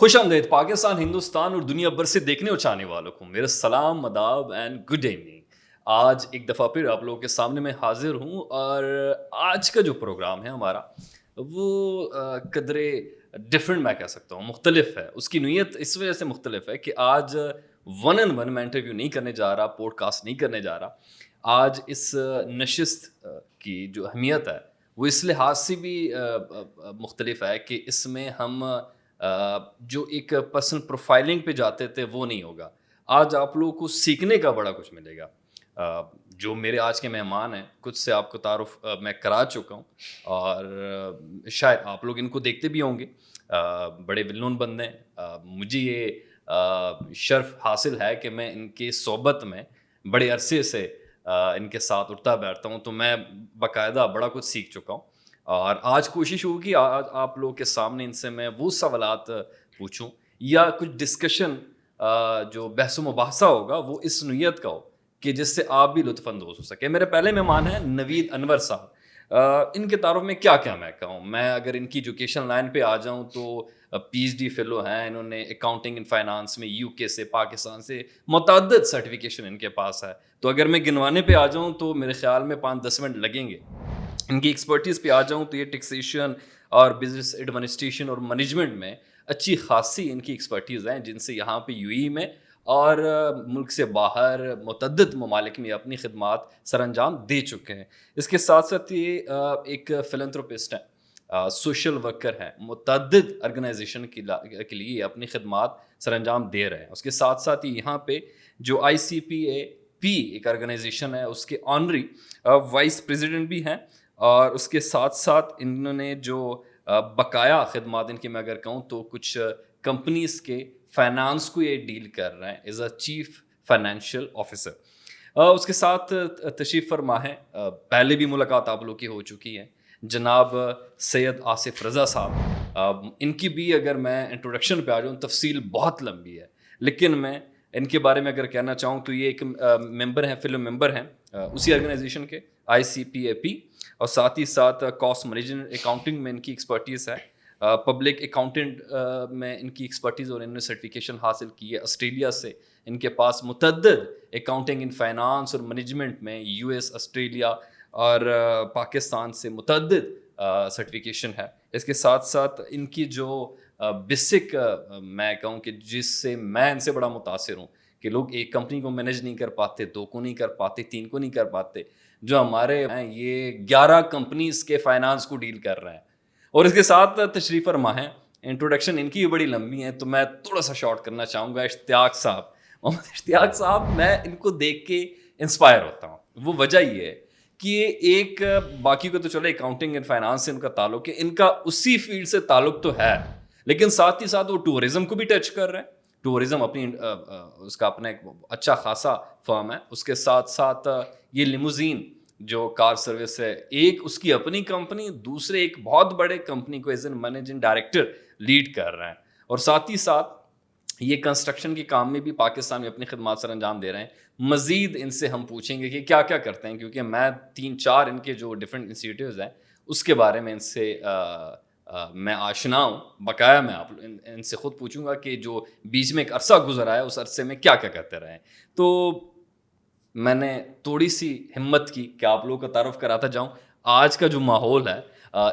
خوش آمدید پاکستان، ہندوستان اور دنیا بھر سے دیکھنے اور چاہنے والوں کو میرا سلام، آداب اینڈ گڈ ایوننگ۔ آج ایک دفعہ پھر آپ لوگوں کے سامنے میں حاضر ہوں، اور آج کا جو پروگرام ہے ہمارا وہ قدرے ڈفرینٹ میں کہہ سکتا ہوں، مختلف ہے۔ اس کی نوعیت اس وجہ سے مختلف ہے کہ آج ون اینڈ ون میں انٹرویو نہیں کرنے جا رہا، پوڈ کاسٹ نہیں کرنے جا رہا۔ آج اس نشست کی جو اہمیت ہے وہ اس لحاظ سے بھی مختلف ہے کہ اس میں ہم جو ایک پرسنل پروفائلنگ پہ جاتے تھے وہ نہیں ہوگا۔ آج آپ لوگوں کو سیکھنے کا بڑا کچھ ملے گا۔ جو میرے آج کے مہمان ہیں کچھ سے آپ کو تعارف میں کرا چکا ہوں، اور شاید آپ لوگ ان کو دیکھتے بھی ہوں گے۔ بڑے ویل نون بندے ہیں۔ مجھے یہ شرف حاصل ہے کہ میں ان کے صحبت میں بڑے عرصے سے ان کے ساتھ اٹھتا بیٹھتا ہوں، تو میں باقاعدہ بڑا کچھ سیکھ چکا ہوں۔ اور آج کوشش ہوگی آج آپ لوگوں کے سامنے ان سے میں وہ سوالات پوچھوں یا کچھ ڈسکشن جو بحث و مباحثہ ہوگا وہ اس نوعیت کا ہو کہ جس سے آپ بھی لطف اندوز ہو سکے۔ میرے پہلے مہمان ہیں نوید انور صاحب۔ ان کے تعارف میں کیا کیا میں کہوں، میں اگر ان کی ایجوکیشن لائن پہ آ جاؤں تو پی ایچ ڈی فیلو ہیں، انہوں نے اکاؤنٹنگ اینڈ فائنانس میں یو کے سے، پاکستان سے متعدد سرٹیفکیشن ان کے پاس ہے۔ تو اگر میں گنوانے پہ آ جاؤں تو میرے خیال میں 5-10 منٹ لگیں گے۔ ان کی ایکسپرٹیز پہ آ جاؤں تو یہ ٹیکسیشن اور بزنس ایڈمنسٹریشن اور مینجمنٹ میں اچھی خاصی ان کی ایکسپرٹیز ہیں، جن سے یہاں پہ یو ای میں اور ملک سے باہر متعدد ممالک میں اپنی خدمات سر انجام دے چکے ہیں۔ اس کے ساتھ ساتھ یہ ایک فلنتھروپسٹ ہیں، سوشل ورکر ہیں، متعدد آرگنائزیشن کے لیے اپنی خدمات سر انجام دے رہے ہیں۔ اس کے ساتھ ساتھ یہاں پہ جو آئی سی پی اے پی ایک آرگنائزیشن ہے اس کے آنری وائس پریزیڈنٹ بھی ہیں، اور اس کے ساتھ ساتھ انہوں نے جو بقایا خدمات ان کی میں اگر کہوں تو کچھ کمپنیز کے فائنانس کو یہ ڈیل کر رہے ہیں as a chief financial officer. اس کے ساتھ تشریف فرما ہے، پہلے بھی ملاقات آپ لوگ کی ہو چکی ہے، جناب سید آصف رضا صاحب۔ ان کی بھی اگر میں انٹروڈکشن پہ آ جاؤں تفصیل بہت لمبی ہے، لیکن میں ان کے بارے میں اگر کہنا چاہوں تو یہ ایک ممبر ہیں، فیلو ممبر ہیں اسی آرگنائزیشن کے آئی سی پی اے پی، اور ساتھ ہی ساتھ کاسٹ مینجمنٹ اکاؤنٹنگ میں ان کی ایکسپرٹیز ہے، پبلک اکاؤنٹنٹ میں ان کی ایکسپرٹیز، اور انہوں نے سرٹیفکیشن حاصل کی ہے آسٹریلیا سے۔ ان کے پاس متعدد اکاؤنٹنگ ان فائنانس اور مینجمنٹ میں یو ایس، آسٹریلیا اور پاکستان سے متعدد سرٹیفکیشن ہے۔ اس کے ساتھ ساتھ ان کی جو بیسک میں کہوں کہ جس سے میں ان سے بڑا متاثر ہوں کہ لوگ ایک کمپنی کو مینیج نہیں کر پاتے، 2 کو نہیں کر پاتے، 3 کو نہیں کر پاتے، جو ہمارے ہیں یہ 11 کمپنیز کے فائنانس کو ڈیل کر رہے ہیں۔ اور اس کے ساتھ تشریف فرما ہے، انٹروڈکشن ان کی بڑی لمبی ہے تو میں تھوڑا سا شارٹ کرنا چاہوں گا، اشتیاق صاحب۔ محمد اشتیاق صاحب، میں ان کو دیکھ کے انسپائر ہوتا ہوں۔ وہ وجہ یہ ہے کہ یہ ایک باقی کو تو چلے اکاؤنٹنگ اینڈ فائنانس سے ان کا تعلق ہے، ان کا اسی فیلڈ سے تعلق تو ہے، لیکن ساتھ ہی ساتھ وہ ٹورزم کو بھی ٹچ کر رہے ہیں۔ ٹورزم اپنی اس کا اپنا ایک اچھا خاصا فرم ہے۔ اس کے ساتھ ساتھ یہ لیموزین جو کار سروس ہے، ایک اس کی اپنی کمپنی، دوسرے ایک بہت بڑے کمپنی کو as an managing director lead کر رہے ہیں، اور ساتھ ہی ساتھ یہ کنسٹرکشن کے کام میں بھی پاکستان میں اپنی خدمات سر انجام دے رہے ہیں۔ مزید ان سے ہم پوچھیں گے کہ کیا کیا کرتے ہیں، کیونکہ میں 3-4 ان کے جو ڈفرینٹ انسٹیٹیوٹس ہیں اس کے بارے میں ان سے میں آشنا ہوں۔ بقایا میں آپ ان سے خود پوچھوں گا کہ جو بیچ میں ایک عرصہ گزرا ہے اس عرصے میں کیا کیا کرتے رہے ہیں۔ تو میں نے تھوڑی سی ہمت کی کہ آپ لوگوں کا تعارف کراتا جاؤں۔ آج کا جو ماحول ہے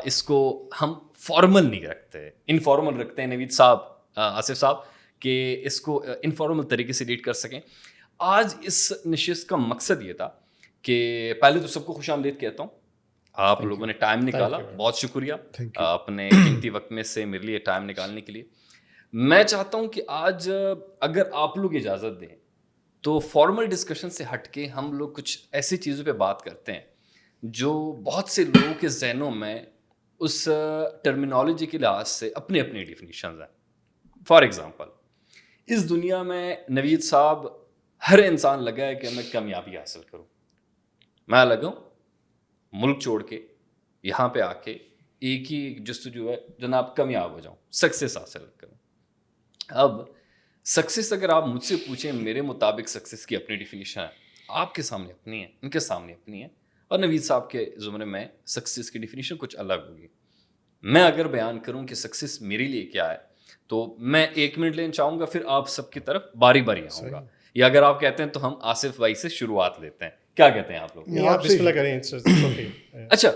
اس کو ہم فارمل نہیں رکھتے، انفارمل رکھتے ہیں نوید صاحب، آصف صاحب، کہ اس کو انفارمل طریقے سے لیڈ کر سکیں۔ آج اس نشست کا مقصد یہ تھا کہ پہلے تو سب کو خوش آمدید کہتا ہوں، آپ لوگوں نے ٹائم نکالا، بہت شکریہ اپنے قیمتی وقت میں سے میرے لیے ٹائم نکالنے کے لیے۔ میں چاہتا ہوں کہ آج اگر آپ لوگ اجازت دیں تو فارمل ڈسکشن سے ہٹ کے ہم لوگ کچھ ایسی چیزوں پہ بات کرتے ہیں جو بہت سے لوگوں کے ذہنوں میں اس ٹرمینالوجی کے لحاظ سے اپنی اپنی ڈیفینیشنز ہیں۔ فار ایگزامپل، اس دنیا میں نوید صاحب ہر انسان لگا ہے کہ میں کامیابی حاصل کروں، میں لگاؤں ملک چھوڑ کے یہاں پہ آ کے ایک ہی جستجو ہے جناب کامیاب ہو جاؤں، سکسیس حاصل کروں۔ اب سکسیس اگر آپ مجھ سے پوچھیں، میرے مطابق سکسیس کی اپنی ڈیفینیشن ہے، آپ کے سامنے اپنی ہے، ان کے سامنے اپنی ہے، اور نوید صاحب کے زمرے میں سکسیس کی ڈیفینیشن کچھ الگ ہوگی۔ میں اگر بیان کروں کہ سکسیس میرے لیے کیا ہے تو میں 1 منٹ لینا چاہوں گا, پھر آپ سب کی طرف باری باری آؤں گا, یا اگر آپ کہتے ہیں تو ہم آصف بھائی سے شروعات لیتے ہیں. کیا کہتے ہیں آپ لوگ؟ آپ بسم اللہ کریں. اچھا,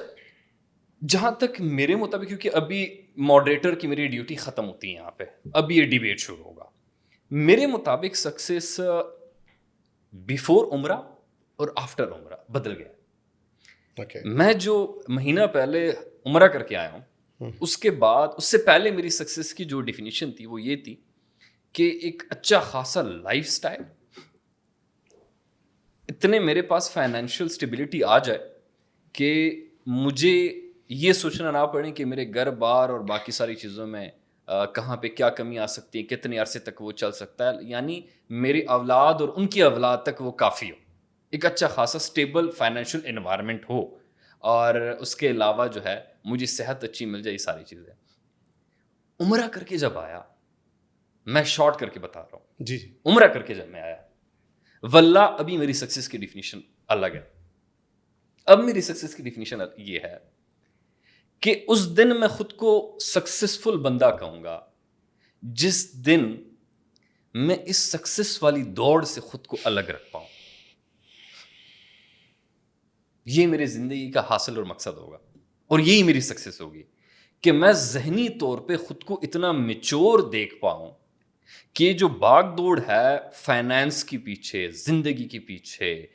جہاں تک میرے مطابق, کیونکہ ابھی ماڈریٹر کی میری ڈیوٹی ختم ہوتی ہے یہاں پہ, اب یہ ڈیبیٹ شروع ہوگا, میرے مطابق سکسیس بیفور عمرہ اور آفٹر عمرہ بدل گیا. میں جو مہینہ پہلے عمرہ کر کے آیا ہوں, اس کے بعد, اس سے پہلے میری سکسیس کی جو ڈیفینیشن تھی وہ یہ تھی کہ ایک اچھا خاصا لائف سٹائل, اتنے میرے پاس فائنینشیل اسٹیبلٹی آ جائے کہ مجھے یہ سوچنا نہ پڑے کہ میرے گھر بار اور باقی ساری چیزوں میں کہاں پہ کیا کمی آ سکتی ہے, کتنے عرصے تک وہ چل سکتا ہے, یعنی میری اولاد اور ان کی اولاد تک وہ کافی ہو, ایک اچھا خاصا اسٹیبل فائنینشیل انوائرمنٹ ہو, اور اس کے علاوہ جو ہے مجھے صحت اچھی مل جائے, یہ ساری چیزیں. عمرہ کر کے جب آیا, میں شارٹ کر کے بتا رہا ہوں, جی عمرہ کر کے جب میں آیا, واللہ ابھی میری سکسیس کی ڈیفینیشن الگ ہے. اب میری سکسیس کی ڈیفینیشن یہ ہے کہ اس دن میں خود کو سکسیسفل بندہ کہوں گا جس دن میں اس سکسیس والی دوڑ سے خود کو الگ رکھ پاؤں. یہ میری زندگی کا حاصل اور مقصد ہوگا, اور یہی میری سکسیس ہوگی کہ میں ذہنی طور پہ خود کو اتنا میچور دیکھ پاؤں کہ جو بھاگ دوڑ ہے فائنانس کے پیچھے, زندگی کے پیچھے,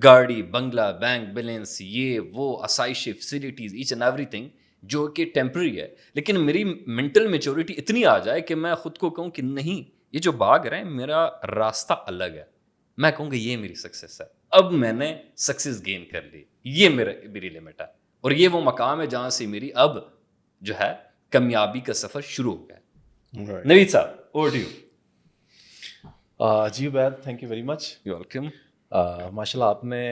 گاڑی, بنگلہ, بینک بیلنس, یہ وہ آسائشیں, فیسلٹیز, ایچ اینڈ ایوری تھنگ جو کہ ٹیمپرری ہے, لیکن میری مینٹل میچورٹی اتنی آ جائے کہ میں خود کو کہوں کہ نہیں, یہ جو بھاگ رہے ہیں میرا راستہ الگ ہے, میں کہوں کہ یہ میری سکسیس ہے, اب میں نے سکسیس گین کر لی, یہ میری لمٹ ہے, اور یہ وہ مقام ہے جہاں سے میری اب جو ہے کامیابی کا سفر شروع ہو گیا. نوید صاحب, اوور ٹو یو. جی Obaid, thank you very much. You welcome. ماشاء اللہ آپ نے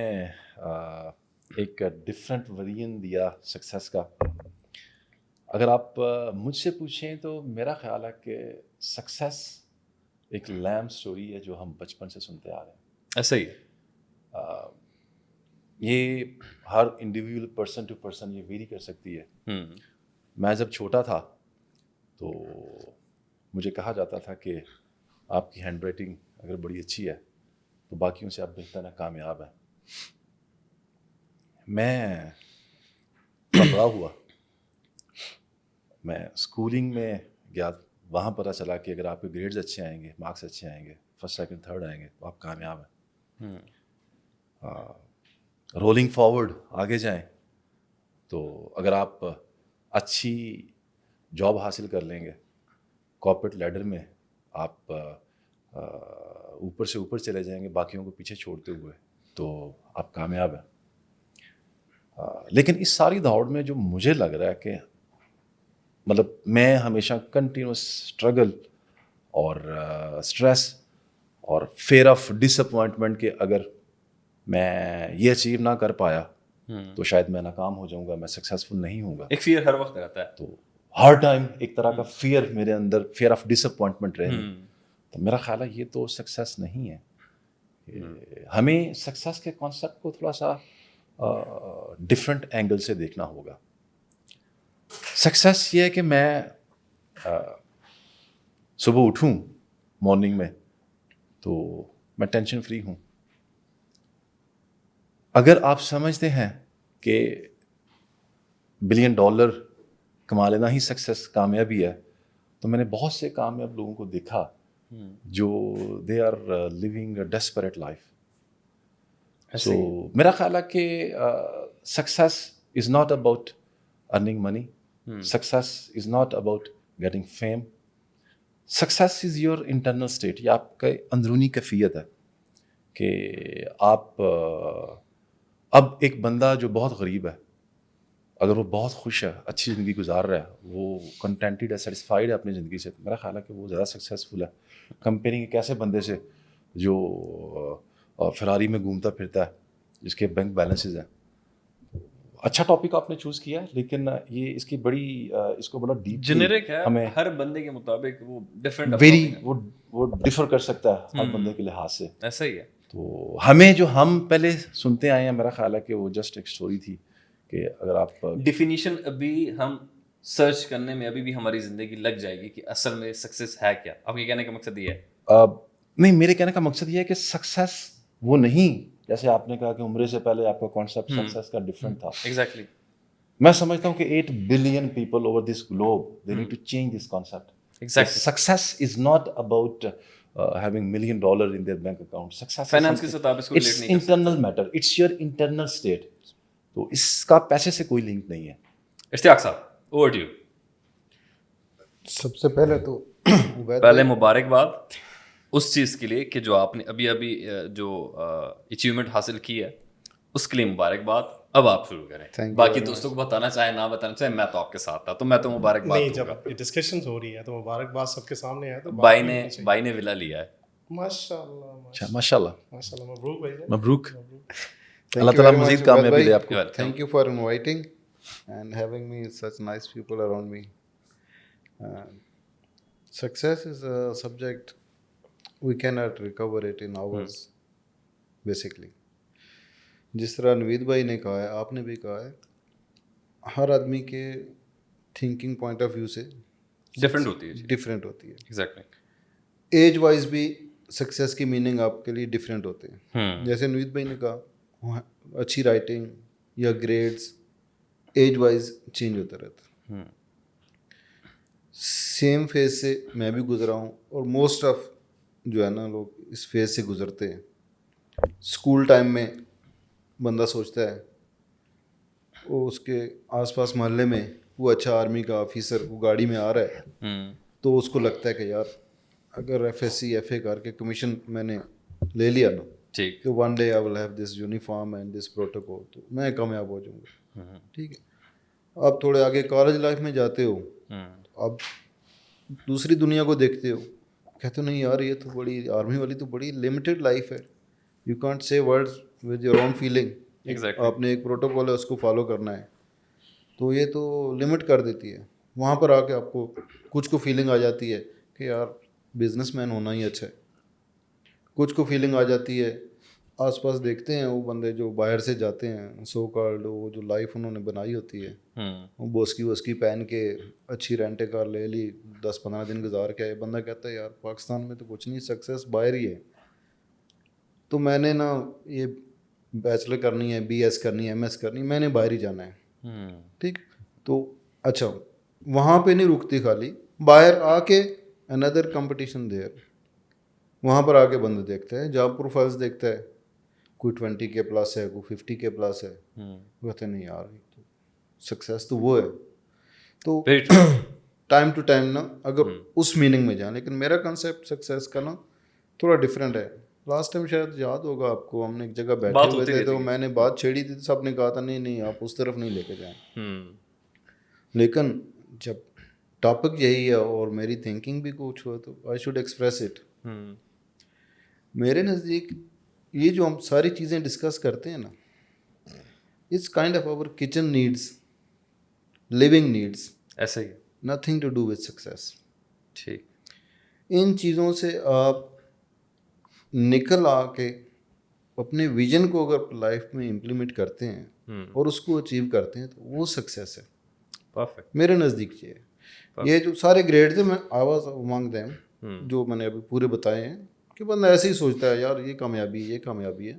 ایک ڈفرینٹ ورژن دیا سکسیس کا. اگر آپ مجھ سے پوچھیں تو میرا خیال ہے کہ سکسیس ایک لیم سٹوری ہے جو ہم بچپن سے سنتے آ رہے ہیں. ایسا ہی ہے. یہ ہر انڈیویجول پرسن ٹو پرسن یہ ویری کر سکتی ہے. میں جب چھوٹا تھا تو مجھے کہا جاتا تھا کہ آپ کی ہینڈ رائٹنگ اگر بڑی اچھی ہے تو باقیوں سے آپ بہتر ہے, کامیاب ہیں. میں بڑا ہوا, میں اسکولنگ میں گیا, وہاں پتہ چلا کہ اگر آپ کے گریڈز اچھے آئیں گے, مارکس اچھے آئیں گے, فرسٹ سیکنڈ تھرڈ آئیں گے تو آپ کامیاب ہیں. رولنگ فارورڈ آگے جائیں تو اگر آپ اچھی جاب حاصل کر لیں گے, کارپوریٹ لیڈر میں آپ اوپر سے اوپر چلے جائیں گے باقیوں کو پیچھے چھوڑتے ہوئے, تو آپ کامیاب ہیں. لیکن اس ساری دوڑ میں جو مجھے لگ رہا ہے کہ مطلب میں ہمیشہ کنٹینیوس اسٹرگل اور اسٹریس اور فیئر آف ڈس اپوائنٹمنٹ کہ اگر میں یہ اچیو نہ کر پایا تو شاید میں ناکام ہو جاؤں گا, میں سکسیزفل نہیں ہوں گا. ایک فیئر ہر وقت رہتا ہے, تو ہر ٹائم ایک طرح کا فیئر میرے اندر, فیئر آف ڈس اپوائنٹمنٹ رہے. تو میرا خیال ہے یہ تو سکسیس نہیں ہے. ہمیں سکسیس کے کانسیپٹ کو تھوڑا سا ڈفرینٹ اینگل سے دیکھنا ہوگا. سکسیس یہ ہے کہ میں صبح اٹھوں مارننگ میں تو میں ٹینشن فری ہوں. اگر آپ سمجھتے ہیں کہ $1 بلین کما لینا ہی سکسیس, کامیابی ہے, تو میں نے بہت سے کامیاب لوگوں کو دیکھا جو they are living a desperate life. So میرا خیال ہے کہ success is not about earning money, success is not about getting fame, success is your internal state. یہ آپ کا اندرونی کیفیت ہے کہ آپ اب ایک بندہ جو بہت غریب ہے, اگر وہ بہت خوش ہے, اچھی زندگی گزار رہا ہے, وہ کنٹینٹڈ ہے, سیٹسفائیڈ ہے اپنی زندگی سے, تو میرا خیال ہے کہ وہ زیادہ سکسیزفل ہے کمپیئرنگ ایک ایسے بندے سے جو فراری میں گھومتا پھرتا ہے, جس کے بینک بیلنسز ہیں. اچھا ٹاپک آپ نے چوز کیا ہے, لیکن یہ اس کی بڑی اس کو بڑا ڈیپ جنریک ہے, ہمیں ہر بندے کے مطابق وہ ڈفرینٹ ویری وہ ڈفر کر سکتا ہے ہر بندے کے لحاظ سے. ایسا ہی ہے. تو ہمیں جو ہم پہلے سنتے آئے ہیں, میرا خیال ہے کہ وہ جسٹ ایک اسٹوری تھی کہ اگر آپ ڈیفینیشن ابھی ہم سرچ کرنے میں ابھی بھی ہماری زندگی لگ جائے گی کہ اصل میں سکسیس ہے کیا. آپ کے کہنے کا مقصد یہ ہے؟ نہیں، میرے کہنے کا مقصد یہ ہے کہ سکسیس وہ نہیں جیسے آپ نے کہا کہ عمرے سے پہلے آپ کا کانسیپٹ سکسیس کا ڈفرینٹ تھا. ایگزیکٹلی. میں سمجھتا ہوں کہ 8 billion people over this globe they need to change this concept. Success is not about having $1 million in their bank account. Success finance کے ساتھ آپ اس کو ریلیٹ it's نہیں کر internal matter. It's your internal state. تو اس کا پیسے سے کوئی لنک نہیں ہے. اشتیاق صاحب, اوور ٹو یو. سب سے پہلے تو پہلے مبارکباد اس چیز کے لیے کہ جو آپ نے ابھی جو اچیومنٹ حاصل کی ہے اس کے لیے مبارکباد. اب آپ شروع کریں. باقی دوستوں کو بتانا چاہیں نہ بتانا چاہیں, میں تو آپ کے ساتھ تھا تو میں تو مبارکباد نہیں, جب ڈسکشنز ہو رہی ہے تو مبارکباد سب کے سامنے ہے. تو بھائی نے ولا لیا ہے. ماشاء اللہ ماشاء اللہ, ماشاء اللہ, مبروک بھائی, مبروک. اللہ تعالیٰ مزید کامیابی دے آپ کو. Thank you for inviting and having me such nice people around me. Success is a subject we cannot recover it in hours basically. جس طرح نوید بھائی نے کہا ہے, آپ نے بھی کہا ہے, ہر آدمی کے تھنکنگ پوائنٹ آف ویو سے ڈفرینٹ ہوتی ہے. ڈفرینٹ ہوتی ہے. ایگزیکٹلی. ایج وائز بھی سکسیس کی میننگ آپ کے لیے ڈفرینٹ ہوتے ہیں. جیسے نوید بھائی نے کہا اچھی رائٹنگ یا گریڈس ایج وائز چینج ہوتا رہتا ہے. سیم فیز سے میں بھی گزرا ہوں اور موسٹ آف جو ہے نا لوگ اس فیز سے گزرتے ہیں. اسکول ٹائم میں بندہ سوچتا ہے وہ اس کے آس پاس محلے میں وہ اچھا آرمی کا آفیسر وہ گاڑی میں آ رہا ہے تو اس کو لگتا ہے کہ یار اگر F S C F A کر کے کمیشن میں نے لے لیا نا تو one day I will have this uniform and this protocol, تو میں کامیاب ہو جاؤں گا. ٹھیک ہے, آپ تھوڑے آگے کالج لائف میں جاتے ہو, اب دوسری دنیا کو دیکھتے ہو, کہتے ہو نہیں یار یہ تو بڑی آرمی والی تو بڑی لمیٹڈ لائف ہے, you can't say words with your own feeling. آپ نے ایک پروٹوکول ہے اس کو فالو کرنا ہے, تو یہ تو لمٹ کر دیتی ہے. وہاں پر آ کے آپ کو کچھ کو فیلنگ آ جاتی ہے کہ یار بزنس مین ہونا ہی اچھا ہے. کچھ کو فیلنگ آ جاتی ہے, آس پاس دیکھتے ہیں وہ بندے جو باہر سے جاتے ہیں سو کالڈ وہ جو لائف انہوں نے بنائی ہوتی ہے, وہ بوسکی وسکی پہن کے اچھی رینٹ کار لے لی 10-15 دن گزار کے آئے. بندہ کہتا ہے یار پاکستان میں تو کچھ نہیں, سکسیس باہر ہی ہے. تو میں نے نا یہ بیچلر کرنی ہے, بی ایس کرنی ہے, ایم ایس کرنی ہے, میں نے باہر ہی جانا ہے. ٹھیک, تو اچھا وہاں پہ نہیں رکتی خالی, باہر آ کے اندر کمپٹیشن دیر, وہاں پر آ کے بندہ دیکھتا ہے, جاب پروفائلز دیکھتا ہے, کوئی 20 کے پلس ہے, کوئی 50 کے پلس ہے, وہ کہتے ہیں نہیں یار سکسیس تو وہ ہے. تو ٹائم ٹو ٹائم نا اگر اس میننگ میں جائیں, لیکن میرا کنسیپٹ سکسیس کا نا تھوڑا ڈفرینٹ ہے. لاسٹ ٹائم شاید یاد ہوگا آپ کو, ہم نے ایک جگہ بیٹھے ہوئے تھے تو میں نے بات چھیڑی تھی, تو سب نے کہا تھا نہیں نہیں آپ اس طرف نہیں لے کے جائیں. لیکن جب ٹاپک یہی ہے اور میری تھنکنگ بھی کچھ ہوا تو آئی شوڈ ایکسپریس اٹ. میرے نزدیک یہ جو ہم ساری چیزیں ڈسکس کرتے ہیں نا, it's kind of our kitchen needs, living needs, ایسے ہی, nothing to do with success. ٹھیک, ان چیزوں سے آپ نکل آ کے اپنے ویژن کو اگر لائف میں امپلیمنٹ کرتے ہیں اور اس کو اچیو کرتے ہیں تو وہ سکسیس ہے. پرفیکٹ. میرے نزدیک یہ ہے. یہ جو سارے گریڈز ہیں, میں آواز مانگتے ہیں جو میں نے ابھی پورے بتائے ہیں, کہ بندہ ایسے ہی سوچتا ہے یار یہ کامیابی ہے, یہ کامیابی ہے.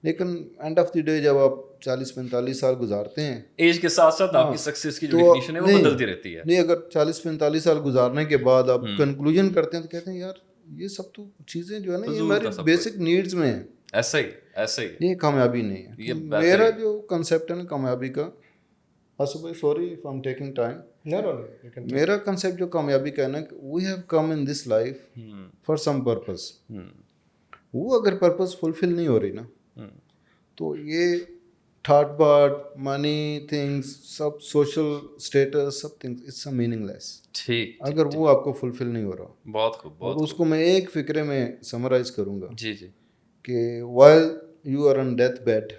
لیکن اینڈ آف دی ڈے جب آپ 40-45 سال گزارتے ہیں, ایج کے ساتھ ساتھ آپ کی سکسیس کی جو ڈیفینیشن ہے وہ بدلتی رہتی ہے. نہیں, اگر 40-45 سال گزارنے کے بعد آپ کنکلوژن کرتے ہیں تو کہتے ہیں یار یہ سب تو چیزیں جو ہے نا یہ ہماری بیسک نیڈز میں ہیں. ایسا ہی, ایسا ہی, یہ کامیابی نہیں ہے. میرا جو کنسیپٹ ہے نا کامیابی کا, آصف بھائی sorry if I am taking time, میرا کنسیپٹ جو کامیابی کا ہے نا, we have come in this life for some purpose. وہ اگر پرپز فلفل نہیں ہو رہی نا تو یہ تھاٹ باٹ منی تھنگس سب سوشل اسٹیٹس سب things it's a meaningless. ٹھیک, اگر وہ آپ کو فلفل نہیں ہو رہا. بہت خوب. اور اس کو میں ایک فکرے میں سمرائز کروں گا. جی جی. کہ while you are on death bed,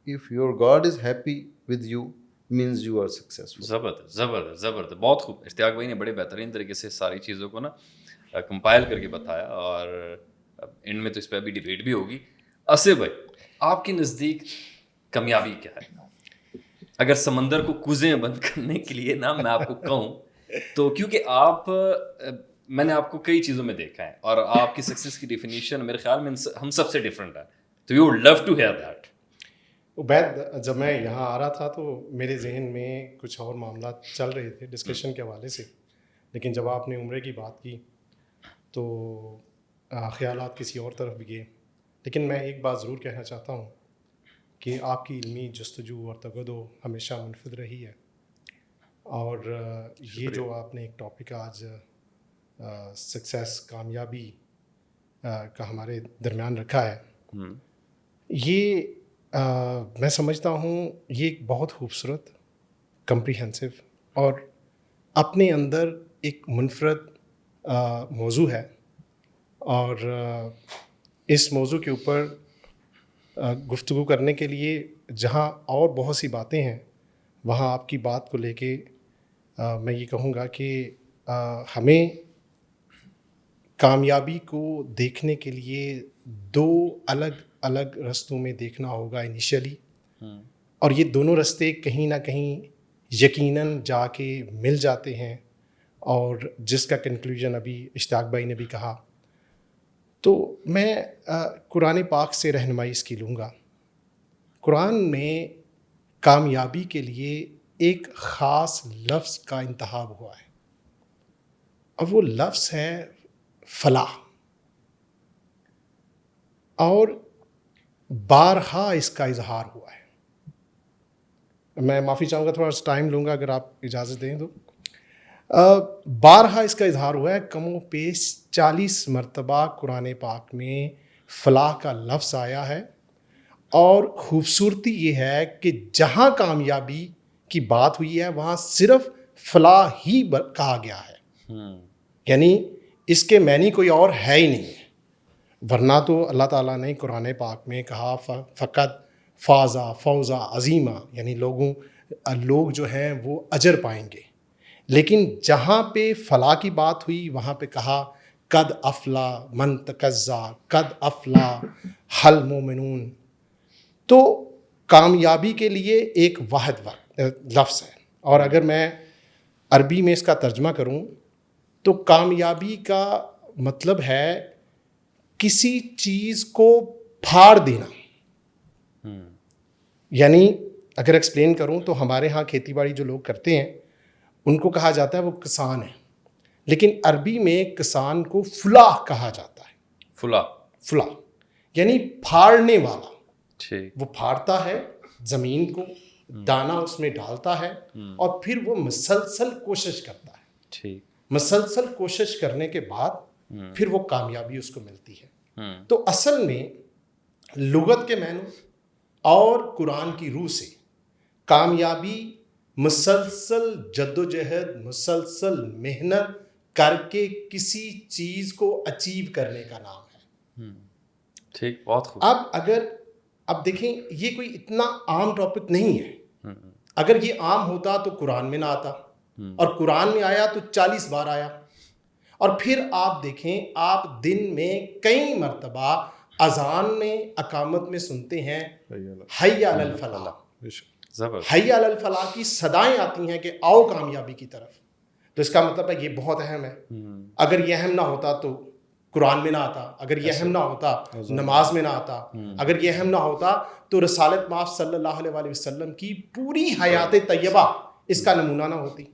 if your God is happy with you means you are successful. زبردست زبردست زبردست, بہت خوب. اشتیاق بھائی نے بڑے بہترین طریقے سے ساری چیزوں کو نا کمپائل کر کے بتایا, اور اینڈ میں تو اس پہ ابھی ڈیبیٹ بھی ہوگی. آصف بھائی آپ کے نزدیک کامیابی کیا ہے؟ اگر سمندر کو کوزیں بند کرنے کے لیے نا میں آپ کو کہوں تو کیونکہ آپ میں نے آپ کو کئی چیزوں میں دیکھا ہے اور آپ کی سکسیز کی ڈیفینیشن میرے خیال میں ہم سب سے ڈفرینٹ ہے, تو you would love to hear that. Obaid, جب میں یہاں آ رہا تھا تو میرے ذہن میں کچھ اور معاملات چل رہے تھے ڈسکشن کے حوالے سے, لیکن جب آپ نے عمرے کی بات کی تو خیالات کسی اور طرف بھی گئے. لیکن میں ایک بات ضرور کہنا چاہتا ہوں کہ آپ کی علمی جستجو اور تگدو ہمیشہ منفرد رہی ہے, اور یہ جو آپ نے ایک ٹاپک آج سکسیس, کامیابی کا ہمارے درمیان رکھا ہے, یہ میں سمجھتا ہوں یہ ایک بہت خوبصورت, کمپریہنسو اور اپنے اندر ایک منفرد موضوع ہے. اور اس موضوع کے اوپر گفتگو کرنے کے لیے جہاں اور بہت سی باتیں ہیں, وہاں آپ کی بات کو لے کے میں یہ کہوں گا کہ ہمیں کامیابی کو دیکھنے کے لیے دو الگ الگ رستوں میں دیکھنا ہوگا انیشیلی, اور یہ دونوں رستے کہیں نہ کہیں یقیناً جا کے مل جاتے ہیں, اور جس کا کنکلوژن ابھی اشتیاق بھائی نے بھی کہا. تو میں قرآن پاک سے رہنمائی اس کی لوں گا. قرآن میں کامیابی کے لیے ایک خاص لفظ کا انتخاب ہوا ہے, اور وہ لفظ ہے فلاح. اور بارہا اس کا اظہار ہوا ہے. میں معافی چاہوں گا, تھوڑا سا ٹائم لوں گا اگر آپ اجازت دیں تو. بارہا اس کا اظہار ہوا ہے, کم و بیش 40 مرتبہ قرآن پاک میں فلاح کا لفظ آیا ہے. اور خوبصورتی یہ ہے کہ جہاں کامیابی کی بات ہوئی ہے وہاں صرف فلاح ہی کہا گیا ہے, یعنی اس کے معنی کوئی اور ہے ہی نہیں ہے. ورنہ تو اللہ تعالیٰ نے قرآن پاک میں کہا فقط فازا فوزا عظیمہ, یعنی لوگ جو ہیں وہ اجر پائیں گے. لیکن جہاں پہ فلاح کی بات ہوئی وہاں پہ کہا قد افلا من تکزا, قد افلا حل مومنون. تو کامیابی کے لیے ایک واحد لفظ ہے, اور اگر میں عربی میں اس کا ترجمہ کروں تو کامیابی کا مطلب ہے کسی چیز کو پھاڑ دینا. یعنی اگر ایکسپلین کروں تو ہمارے ہاں کھیتی باڑی جو لوگ کرتے ہیں ان کو کہا جاتا ہے وہ کسان ہیں, لیکن عربی میں کسان کو فلاح کہا جاتا ہے. فلاح یعنی پھاڑنے والا. وہ پھاڑتا ہے زمین کو, دانا اس میں ڈالتا ہے, اور پھر وہ مسلسل کوشش کرتا ہے. مسلسل کوشش کرنے کے بعد پھر وہ کامیابی اس کو ملتی ہے. تو اصل میں لغت کے معنی اور قرآن کی روح سے کامیابی مسلسل جد و جہد, مسلسل محنت کر کے کسی چیز کو اچیو کرنے کا نام ہے. ٹھیک, بہت خوب. اب دیکھیں یہ کوئی اتنا عام ٹاپک نہیں ہے. اگر یہ عام ہوتا تو قرآن میں نہ آتا, اور قرآن میں آیا تو 40 بار آیا. اور پھر آپ دیکھیں آپ دن میں کئی مرتبہ اذان میں اقامت میں سنتے ہیں حی علی الفلاح. حی علی الفلاح کی صدائیں آتی ہیں کہ آؤ کامیابی کی طرف. تو اس کا مطلب ہے یہ بہت اہم ہے. اگر یہ اہم نہ ہوتا تو قرآن میں نہ آتا, اگر یہ اہم نہ ہوتا نماز میں نہ آتا, اگر یہ اہم نہ ہوتا تو رسالت مآب صلی اللہ علیہ وسلم کی پوری حیات طیبہ اس کا نمونہ نہ ہوتی.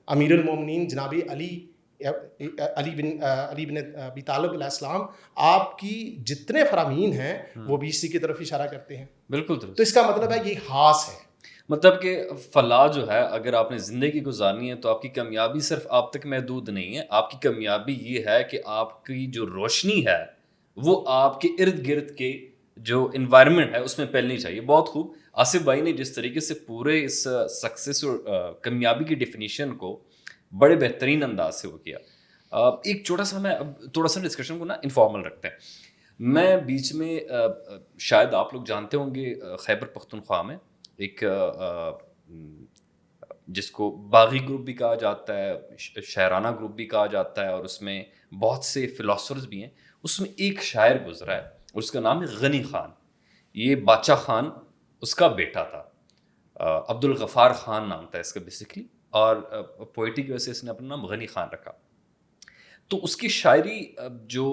امیر المومنین جناب علی بن ابی طالب علیہ السلام, آپ کی جتنے فرامین ہیں وہ بھی اسی کی طرف اشارہ کرتے ہیں. بالکل. تو اس کا مطلب ہے یہ خاص ہے. مطلب کہ فلاح جو ہے اگر آپ نے زندگی گزارنی ہے تو آپ کی کامیابی صرف آپ تک محدود نہیں ہے. آپ کی کامیابی یہ ہے کہ آپ کی جو روشنی ہے وہ آپ کے ارد گرد کے جو انوائرمنٹ ہے اس میں پھیلنی چاہیے. بہت خوب. آصف بھائی نے جس طریقے سے پورے اس سکسیس اور کامیابی کی ڈیفینیشن کو بڑے بہترین انداز سے وہ کیا. ایک چھوٹا سا میں اب تھوڑا سا ڈسکشن کو نا انفارمل رکھتے ہیں. میں بیچ میں شاید آپ لوگ جانتے ہوں گے خیبر پختونخوا میں ایک جس کو باغی گروپ بھی کہا جاتا ہے, شاعرانہ گروپ بھی کہا جاتا ہے, اور اس میں بہت سے فلاسفرز بھی ہیں. اس میں ایک شاعر گزرا ہے اور اس کا نام ہے غنی خان. یہ بادشاہ خان اس کا بیٹا تھا. عبد الغفار خان نام تھا اس کا بیسکلی, اور پوئٹری کی وجہ سے اس نے اپنا نام غنی خان رکھا. تو اس کی شاعری جو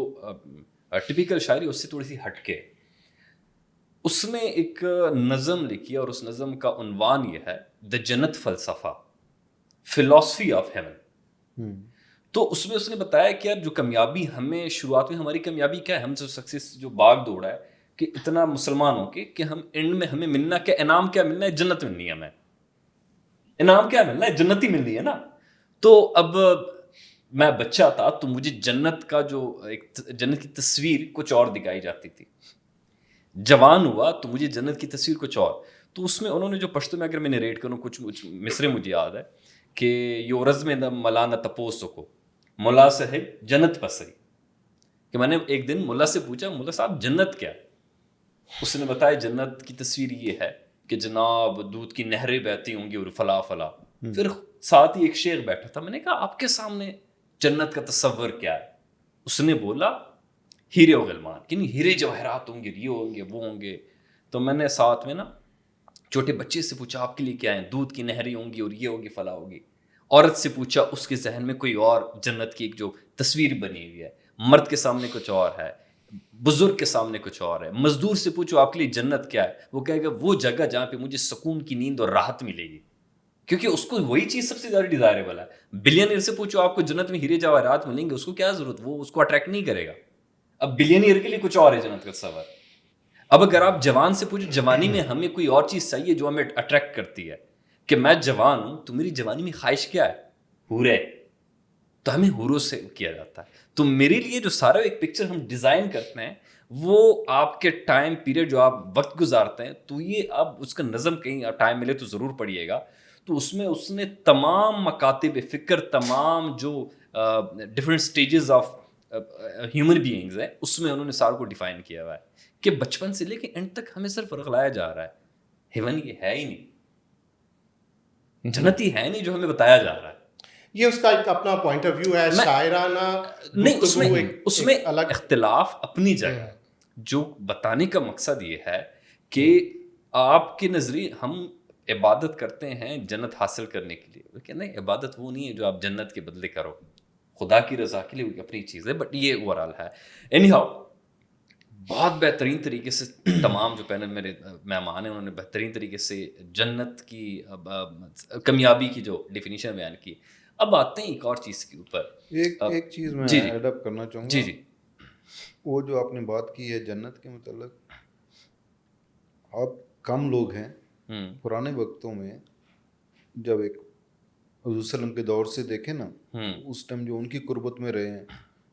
ٹپیکل شاعری اس سے تھوڑی سی ہٹ کے, اس نے ایک نظم لکھی اور اس نظم کا عنوان یہ ہے دا جنت فلسفہ, فلاسفی آف ہیون. تو اس میں اس نے بتایا کہ یار جو کامیابی ہمیں شروعات میں, ہماری کامیابی کیا ہے, ہم جو سکسیس جو باغ دوڑا ہے کہ اتنا مسلمان ہو کے کہ ہم اینڈ میں ہمیں ملنا کیا, انعام کیا ملنا ہے, جنت ملنی ہے ہمیں, انعام کیا ملنا ہے, جنت ہی ملنی ہے نا. تو اب میں بچہ تھا تو مجھے جنت کا جو ایک جنت کی تصویر کچھ اور دکھائی جاتی تھی. جوان ہوا تو مجھے جنت کی تصویر کچھ اور. تو اس میں انہوں نے جو پشتو میں اگر میں نریٹ کروں کچھ مصرے مجھے یاد ہے کہ یو رزم دا ملانا تپوسو کو ملا سے ہے جنت پسری, کہ میں نے ایک دن ملا سے پوچھا ملا صاحب جنت کیا, اس نے بتایا جنت کی تصویر یہ ہے کہ جناب دودھ کی نہریں بہتی ہوں گی اور فلا فلا. پھر ساتھ ہی ایک شیخ بیٹھا تھا, میں نے کہا آپ کے سامنے جنت کا تصور کیا ہے؟ اس نے بولا ہیرے و غلمان, یعنی ہیرے جواہرات ہوں گے, یہ ہوں گے, وہ ہوں گے. تو میں نے ساتھ میں نا چھوٹے بچے سے پوچھا آپ کے لیے کیا ہے؟ دودھ کی نہریں ہوں گی اور یہ ہوگی فلا ہوگی. عورت سے پوچھا, اس کے ذہن میں کوئی اور جنت کی ایک جو تصویر بنی ہوئی ہے. مرد کے سامنے کچھ اور ہے, بزرگ کے سامنے کچھ اور ہے. مزدور سے پوچھو آپ کے لیے جنت کیا ہے, وہ کہے گا وہ جگہ جہاں پہ مجھے سکون کی نیند اور راحت ملے گی, کیونکہ اس کو وہی چیز سب سے زیادہ ڈیزائریبل ہے. بلینئر سے پوچھو آپ کو جنت میں ہیرے جواہرات ملیں گے, اس کو کیا ضرورت, وہ اس کو اٹریکٹ نہیں کرے گا. اب بلینئر کے لیے کچھ اور ہے جنت کا تصور. اب اگر آپ جوان سے پوچھو جوانی میں ہمیں کوئی اور چیز چاہیے جو ہمیں اٹریکٹ کرتی ہے, کہ میں جوان ہوں تو میری جوانی میں خواہش کیا ہے, حورے, تو ہمیں حوروں سے کیا جاتا ہے. تو میرے لیے جو سارا ایک پکچر ہم ڈیزائن کرتے ہیں وہ آپ کے ٹائم پیریڈ جو آپ وقت گزارتے ہیں, تو یہ اب اس کا نظم کہیں ٹائم ملے تو ضرور پڑھیے گا. تو اس میں اس نے تمام مکاتب فکر, تمام جو different stages of human beings ہیں, اس میں انہوں نے ساروں کو ڈیفائن کیا ہوا ہے کہ بچپن سے لے کے اینڈ تک ہمیں صرف رغلایا جا رہا ہے, ہیون یہ ہے ہی نہیں, جنت ہی ہے نہیں جو ہمیں بتایا جا رہا ہے. یہ اس کا ایک اپنا پوائنٹ آف ویو ہے, شاعرانہ نہیں, اس میں الگ اختلاف اپنی جگہ. جو بتانے کا مقصد یہ ہے کہ آپ کے نظریے, ہم عبادت کرتے ہیں جنت حاصل کرنے کے لیے, کہ نہیں عبادت وہ نہیں ہے جو آپ جنت کے بدلے کرو, خدا کی رضا کے لیے اپنی چیز ہے. بٹ یہ اوورآل ہے. اینی ہاؤ, بہت بہترین طریقے سے تمام جو پینل میرے مہمان ہیں انہوں نے بہترین طریقے سے جنت کی کامیابی کی جو ڈیفینیشن بیان کی. اب آتے ہیں ایک اور چیز کے اوپر. ایک چیز میں ایڈ اپ کرنا چاہوں گا. جی جی, وہ جو آپ نے بات کی ہے جنت کے متعلق, آپ کم لوگ ہیں پرانے وقتوں میں جب ایک حضور وسلم کے دور سے دیکھیں نا, اس ٹائم جو ان کی قربت میں رہے ہیں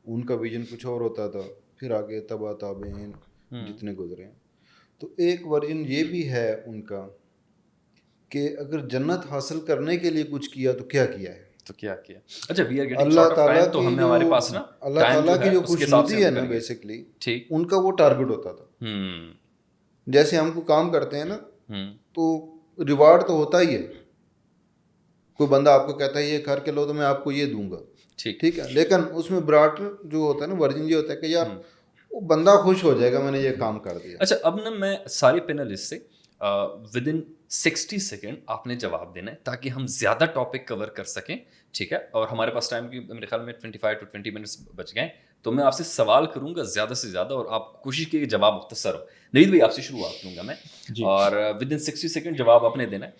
ان کا ویژن کچھ اور ہوتا تھا. پھر آگے تبا تابعین جتنے گزرے ہیں, تو ایک ورژن یہ بھی ہے ان کا کہ اگر جنت حاصل کرنے کے لیے کچھ کیا تو کیا کیا ہے, تو کیا کیا. اچھا, وی آر گیٹنگ اللہ شارٹ آف تعالیٰ ٹائم, تو ہمیں ہمارے پاس نا اللہ تعالیٰ کی جو خوشنودی ہے نا بیسکلی, ٹھیک, ان کا وہ ٹارگٹ ہوتا تھا. جیسے ہم کو کام کرتے ہیں نا تو ریوارڈ تو ہوتا ہی ہے, کوئی بندہ آپ کو کہتا ہے یہ کر کے لو تو میں آپ کو یہ دوں گا, ٹھیک ہے, لیکن اس میں براٹ جو ہوتا ہے نا ورژن یہ ہوتا ہے کہ یار وہ بندہ خوش ہو جائے گا میں نے یہ کام کر دیا. اچھا, اب نا میں سارے پینلسٹ سے ود ان 60 سیکنڈ آپ نے جواب دینا ہے تاکہ ہم زیادہ ٹاپک کور کر سکیں, ٹھیک ہے. اور ہمارے پاس ٹائم کی میرے خیال میں 25 to 20 منٹس بچ گئے, تو میں آپ سے سوال کروں گا زیادہ سے زیادہ اور آپ کوشش کیے کہ جواب مختصر ہو. نوید بھائی آپ سے شروعات کروں گا میں, اور ود ان 60 سیکنڈ جواب آپ نے دینا ہے.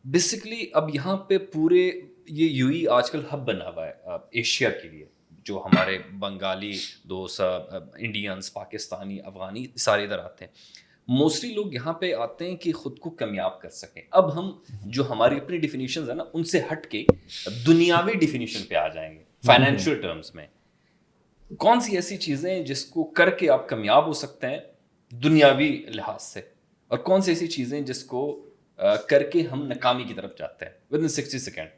بیسکلی اب یہاں پہ پورے یہ یو ای آج کل ہب بنا ہوا ہے ایشیا کے لیے, جو ہمارے بنگالی دوست, انڈینس, پاکستانی, افغانی سارے ادھر آتے ہیں. موسٹلی لوگ یہاں پہ آتے ہیں کہ خود کو کامیاب کر سکیں. اب ہم جو ہماری اپنی ڈیفینیشنز ہیں نا ان سے ہٹ کے دنیاوی ڈیفینیشن پہ آ جائیں گے. فائنینشیل ٹرمز میں کون سی ایسی چیزیں ہیں جس کو کر کے آپ کامیاب ہو سکتے ہیں دنیاوی لحاظ سے, اور کون سی ایسی چیزیں جس کو کر کے ہم ناکامی کی طرف جاتے ہیں. With in 60 second.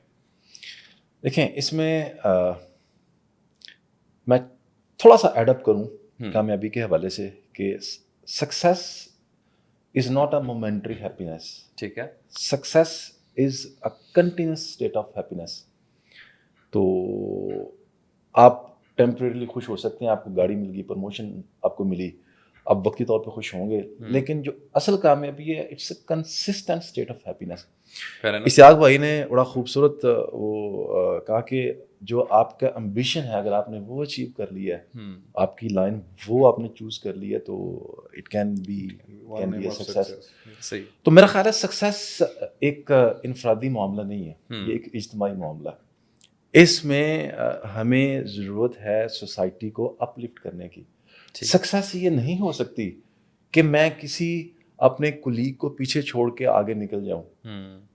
دیکھیں اس میں میں تھوڑا سا ایڈ اپ کروں کامیابی کے حوالے سے کہ success is not a momentary happiness, ٹھیک ہے, success is a continuous state of happiness. تو آپ ٹیمپریریلی خوش ہو سکتے ہیں, آپ کو گاڑی مل گئی, پروموشن آپ کو ملی, اب وقتی طور پہ خوش ہوں گے, لیکن جو اصل کامیابی ہے it's a consistent state of happiness. Ishtiaq بھائی نے بڑا خوبصورت وہ کہا کہ جو آپ کا امبیشن ہے اگر آپ نے وہ اچیو کر لیا ہے, آپ کی لائن وہ آپ نے چوز کر لی ہے, تو it can be a success. تو میرا خیال ہے سکسیس ایک انفرادی معاملہ نہیں ہے, یہ ایک اجتماعی معاملہ ہے. اس میں ہمیں ضرورت ہے سوسائٹی کو اپ لفٹ کرنے کی. سکسیس یہ نہیں ہو سکتی کہ میں کسی اپنے کلیگ کو پیچھے چھوڑ کے آگے نکل جاؤں,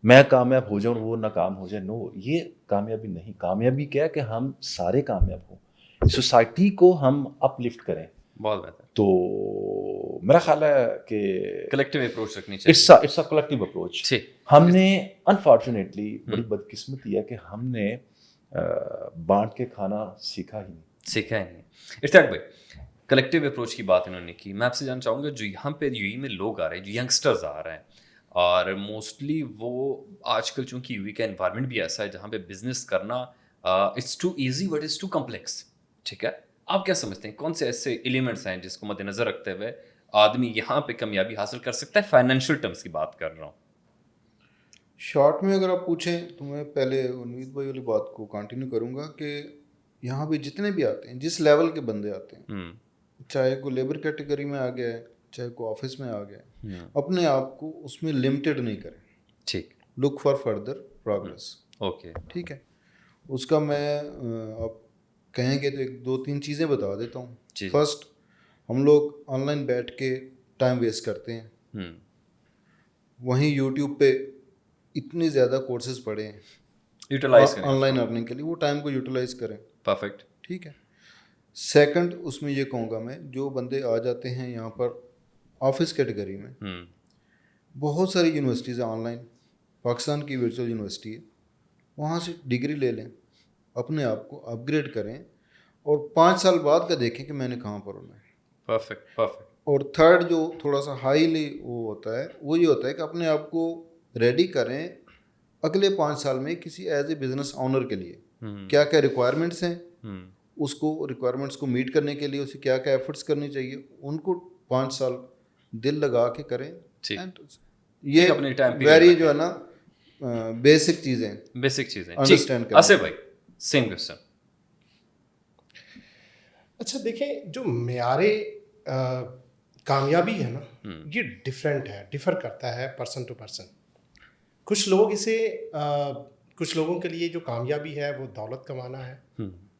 میں کامیاب ہو جاؤں وہ ناکام ہو جائے. نو, یہ کامیابی نہیں. کامیابی کیا ہے کہ ہم سارے کامیاب ہوں, سوسائٹی کو ہم اپ لفٹ کریں. بہت بہتر. تو میرا خیال ہے کہ کلیکٹیو اپروچ رکھنی چاہیے. It's a collective approach. ہم نے انفارچونیٹلی بڑی بدقسمتی ہے کہ ہم نے بانٹ کے کھانا سیکھا ہی نہیں. اشتیاق بھائی, کلیکٹیو اپروچ کی بات انہوں نے کی. میں آپ سے جاننا چاہوں گا جو یہاں پہ یو میں لوگ آ رہے ہیں, جو ینگسٹرز آ رہے ہیں, اور موسٹلی وہ آج کل چونکہ یو کا انوائرمنٹ بھی ایسا ہے جہاں پہ بزنس کرنا it's too easy but it's too complex. ٹھیک ہے, آپ کیا سمجھتے ہیں کون سے ایسے ایلیمنٹس ہیں جس کو مد نظر رکھتے ہوئے آدمی یہاں پہ کامیابی حاصل کر سکتا ہے؟ فائنینشیل ٹرمس کی بات کر رہا ہوں. شارٹ میں اگر آپ پوچھیں تو میں پہلے انوید بھائی والی بات کو کنٹینیو کروں گا کہ یہاں پہ جتنے بھی آتے ہیں, جس لیول کے بندے آتے ہیں, چاہے کوئی لیبر کیٹیگری میں آ گیا ہے, چاہے کوئی آفس میں آ گیا ہے, اپنے آپ کو اس میں لمیٹڈ نہیں کریں. ٹھیک. Luck for further progress. Okay, ٹھیک ہے. اس کا میں آپ کہیں گے تو ایک دو تین چیزیں بتا دیتا ہوں. فرسٹ, ہم لوگ آن لائن بیٹھ کے ٹائم ویسٹ کرتے ہیں. وہیں یوٹیوب پہ اتنی زیادہ کورسز پڑھے ہیں یوٹیلائز کریں آن لائن ارننگ کے لیے, وہ ٹائم کو یوٹیلائز کریں. پرفیکٹ. ٹھیک ہے. سیکنڈ, اس میں یہ کہوں گا میں, جو بندے آ جاتے ہیں یہاں پر آفس کیٹیگری میں, بہت ساری یونیورسٹیز ہیں آن لائن. پاکستان کی ورچوئل یونیورسٹی ہے, وہاں سے ڈگری لے لیں, اپنے آپ کو اپ گریڈ کریں, اور 5 سال بعد کا دیکھیں کہ میں نے کہاں پر ہونا ہے. پرفیکٹ. اور تھرڈ جو تھوڑا سا ہائیلی وہ ہوتا ہے, وہ یہ ہوتا ہے کہ اپنے آپ کو ریڈی کریں اگلے 5 سال میں کسی ایز اے بزنس آنر کے لیے. کیا کیا ریکوائرمنٹس ہیں, اس کو ریکوائرمنٹس کو میٹ کرنے کے لیے اسے کیا کیا ایفرٹس کرنی چاہیے, ان کو 5 سال دل لگا کے کریں. یہ ویری جو ہے نا بیسک چیزیں انڈرسٹینڈ کریں. اسے بھائی سیم کوسچن. اچھا دیکھیں, جو معیار کامیابی ہے نا, یہ ڈفرینٹ ہے, ڈفر کرتا ہے پرسن ٹو پرسن. کچھ لوگ اسے کچھ لوگوں کے لیے جو کامیابی ہے وہ دولت کمانا ہے,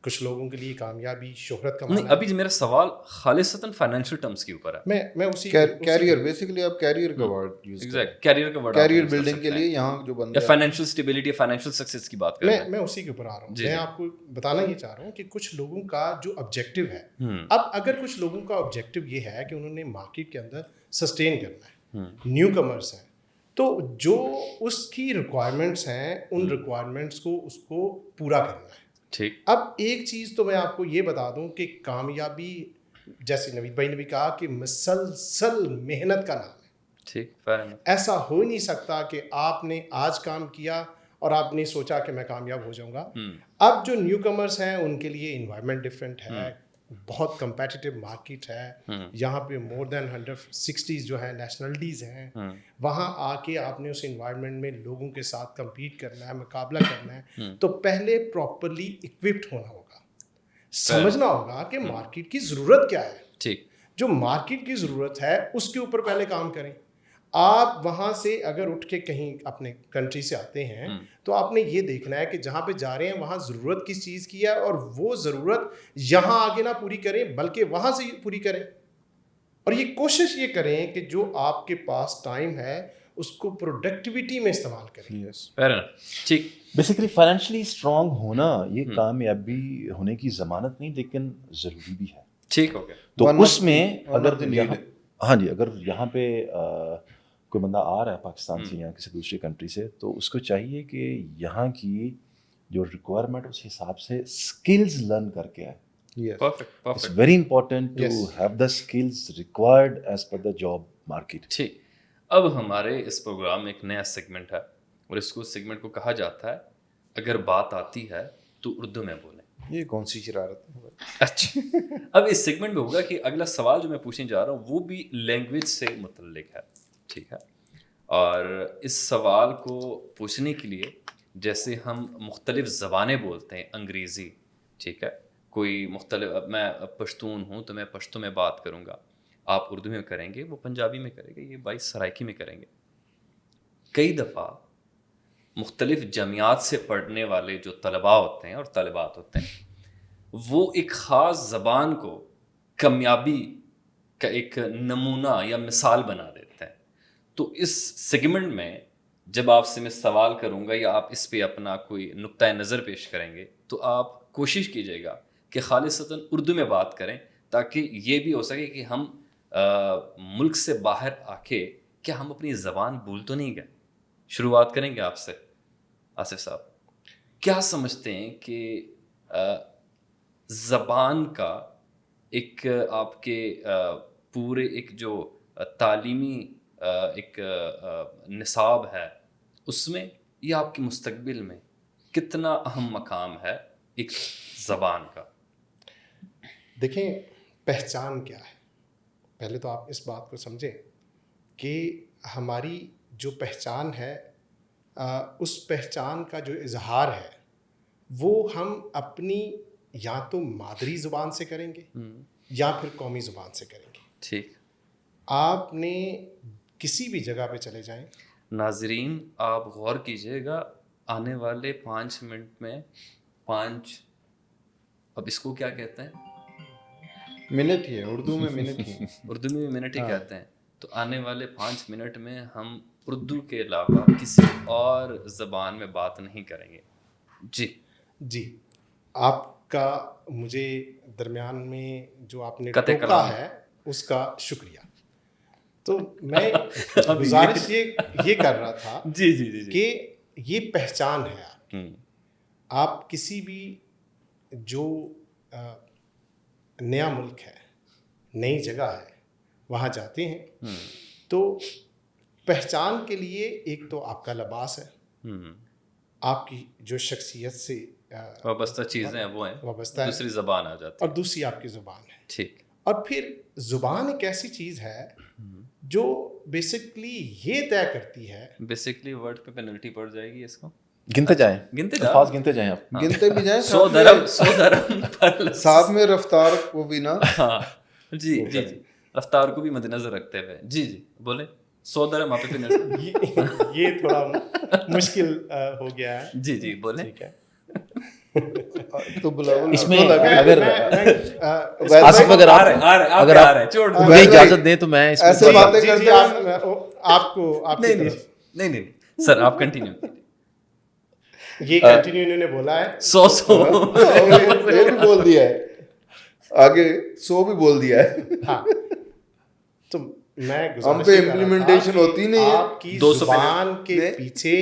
کچھ لوگوں کے لیے کامیابی شہرت کمانا ہے. ابھی میرا سوال خالصتاً فائنینشیل ٹرمس کے اوپر ہے. میں اسی کیریئر, بیسیکلی آپ کیریئر کا ورڈ یوز کریں. کیریئر کا ورڈ, کیریئر بلڈنگ کے لیے یہاں جو بندہ فائنینشیل اسٹیبلٹی, فائنینشیل سکسیس کی بات کر رہے ہیں. میں اسی کے اوپر آ رہا ہوں. میں آپ کو بتانا یہ چاہ رہا ہوں کہ کچھ لوگوں کا جو آبجیکٹیو ہے, اب اگر کچھ لوگوں کا آبجیکٹیو یہ ہے کہ انہوں نے مارکیٹ کے اندر سسٹین کرنا ہے, نیو کمرس ہیں, تو جو اس کی ریکوائرمنٹس ہیں ان ریکوائرمنٹس کو اس کو پورا کرنا ہے. ٹھیک. اب ایک چیز تو میں آپ کو یہ بتا دوں کہ کامیابی, جیسے نوید بھائی نے بھی کہا, کہ مسلسل محنت کا نام ہے. ٹھیک. ایسا ہو نہیں سکتا کہ آپ نے آج کام کیا اور آپ نے سوچا کہ میں کامیاب ہو جاؤں گا. اب جو نیو کمرس ہیں ان کے لیے انوائرمنٹ ڈفرینٹ ہے, بہت کمپیٹیٹیو مارکیٹ ہے, یہاں پہ مور دین 160 جو ہے نیشنلٹیز ہیں. وہاں آ کے آپ نے اس انوائرمنٹ میں لوگوں کے ساتھ کمپیٹ کرنا ہے, مقابلہ کرنا ہے, تو پہلے پراپرلی اکوپڈ ہونا ہوگا, سمجھنا ہوگا کہ مارکیٹ کی ضرورت کیا ہے. ٹھیک. جو مارکیٹ کی ضرورت ہے اس کے اوپر پہلے کام کریں. آپ وہاں سے اگر اٹھ کے کہیں اپنے کنٹری سے آتے ہیں تو آپ نے یہ دیکھنا ہے کہ جہاں پہ جا رہے ہیں وہاں ضرورت کس چیز کی ہے, اور وہ ضرورت یہاں آگے نہ پوری کریں بلکہ وہاں سے پوری کریں. اور یہ کوشش یہ کریں کہ جو آپ کے پاس ٹائم ہے اس کو پروڈکٹیوٹی میں استعمال کریں. ٹھیک. بیسیکلی فائنینشلی اسٹرانگ ہونا یہ کامیابی ہونے کی ضمانت نہیں, لیکن ضروری بھی ہے. ٹھیک ہو گیا. تو اس میں اگر ہاں جی, اگر یہاں پہ کوئی بندہ آ رہا ہے پاکستان سے یا کسی دوسری کنٹری سے, تو اس کو چاہیے کہ یہاں کی جو ریکوائرمنٹ اس حساب سے اسکلز لرن کر کے آئے. It's very important to have the skills required as per the job market. ٹھیک. اب ہمارے اس پروگرام میں ایک نیا سیگمنٹ ہے, اور اس کو سیگمنٹ کو کہا جاتا ہے اگر بات آتی ہے تو اردو میں بولیں. یہ کون سی شرارت ہے؟ اچھا اب اس سیگمنٹ میں ہوگا کہ اگلا سوال جو میں پوچھنے جا رہا ہوں وہ بھی لینگویج سے متعلق ہے, ٹھیک ہے, اور اس سوال کو پوچھنے کے لیے جیسے ہم مختلف زبانیں بولتے ہیں, انگریزی, ٹھیک ہے, کوئی مختلف, میں پشتون ہوں تو میں پشتو میں بات کروں گا, آپ اردو میں کریں گے, وہ پنجابی میں کریں گے, یہ بھائی سرائکی میں کریں گے. کئی دفعہ مختلف جامعات سے پڑھنے والے جو طلباء ہوتے ہیں اور طالبات ہوتے ہیں وہ ایک خاص زبان کو کامیابی کا ایک نمونہ یا مثال بنا دیتے ہیں. تو اس سیگمنٹ میں جب آپ سے میں سوال کروں گا یا آپ اس پہ اپنا کوئی نقطۂ نظر پیش کریں گے تو آپ کوشش کیجیے گا کہ خالصتاً اردو میں بات کریں تاکہ یہ بھی ہو سکے کہ ہم ملک سے باہر آ کے کیا ہم اپنی زبان بھول تو نہیں گئے. شروعات کریں گے آپ سے. آصف صاحب, کیا سمجھتے ہیں کہ زبان کا ایک آپ کے پورے ایک جو تعلیمی ایک نصاب ہے اس میں یا آپ کے مستقبل میں کتنا اہم مقام ہے ایک زبان کا؟ دیکھیں پہچان کیا ہے, پہلے تو آپ اس بات کو سمجھیں کہ ہماری جو پہچان ہے اس پہچان کا جو اظہار ہے وہ ہم اپنی یا تو مادری زبان سے کریں گے یا پھر قومی زبان سے کریں گے. ٹھیک. آپ نے کسی بھی جگہ پہ چلے جائیں. ناظرین آپ غور کیجئے گا, آنے والے 5 منٹ میں 5 اب اس کو کیا کہتے ہیں, منٹ ہی ہے, اردو میں منٹ ہی, اردو میں منٹ ہی کہتے ہیں. تو آنے والے 5 منٹ میں ہم اردو کے علاوہ کسی اور زبان میں بات نہیں کریں گے. جی آپ کا مجھے درمیان میں جو آپ نے ٹوکا ہے اس کا شکریہ. تو میں گزارش یہ کر رہا تھا جی کہ یہ پہچان ہے. آپ کسی بھی جو نیا ملک ہے, نئی جگہ ہے, وہاں جاتے ہیں تو پہچان کے لیے ایک تو آپ کا لباس ہے, آپ کی جو شخصیت سے وابستہ چیزیں ہیں وہ ہیں, وابستہ دوسری زبان آ جاتی ہے, اور دوسری آپ کی زبان ہے. ٹھیک. اور پھر زبان ایک ایسی چیز ہے جو بیسکلی یہ طے کرتی ہے, بیسکلی ورڈ پہ پینلٹی پڑ جائے گی اس کو. گنتے جائیں, الفاظ گنتے جائیں, آپ گنتے بھی جائیں, 100 درہم ساتھ میں رفتار کو بھی نا. ہاں جی رفتار کو بھی مد نظر رکھتے ہوئے. جی بولیں. 100 درہم آپ پہ پینلٹی. یہ تھوڑا مشکل ہو گیا ہے. جی بولیں. ٹھیک ہے. تو بلاول اس میں اگر آصف اگر آپ مجھے اجازت دیں تو میں اس ایسے باتیں کرتے ہیں آپ کو نہیں سر آپ کنٹینیو کیجیے. یہ کنٹینیو انہوں نے بولا ہے 100 یہ بھی بول دیا ہے, آگے 100 بھی بول دیا ہے. ہاں تو میں ہم پہ امپلیمنٹیشن ہوتی نہیں ہے. آپ کی زبان کے پیچھے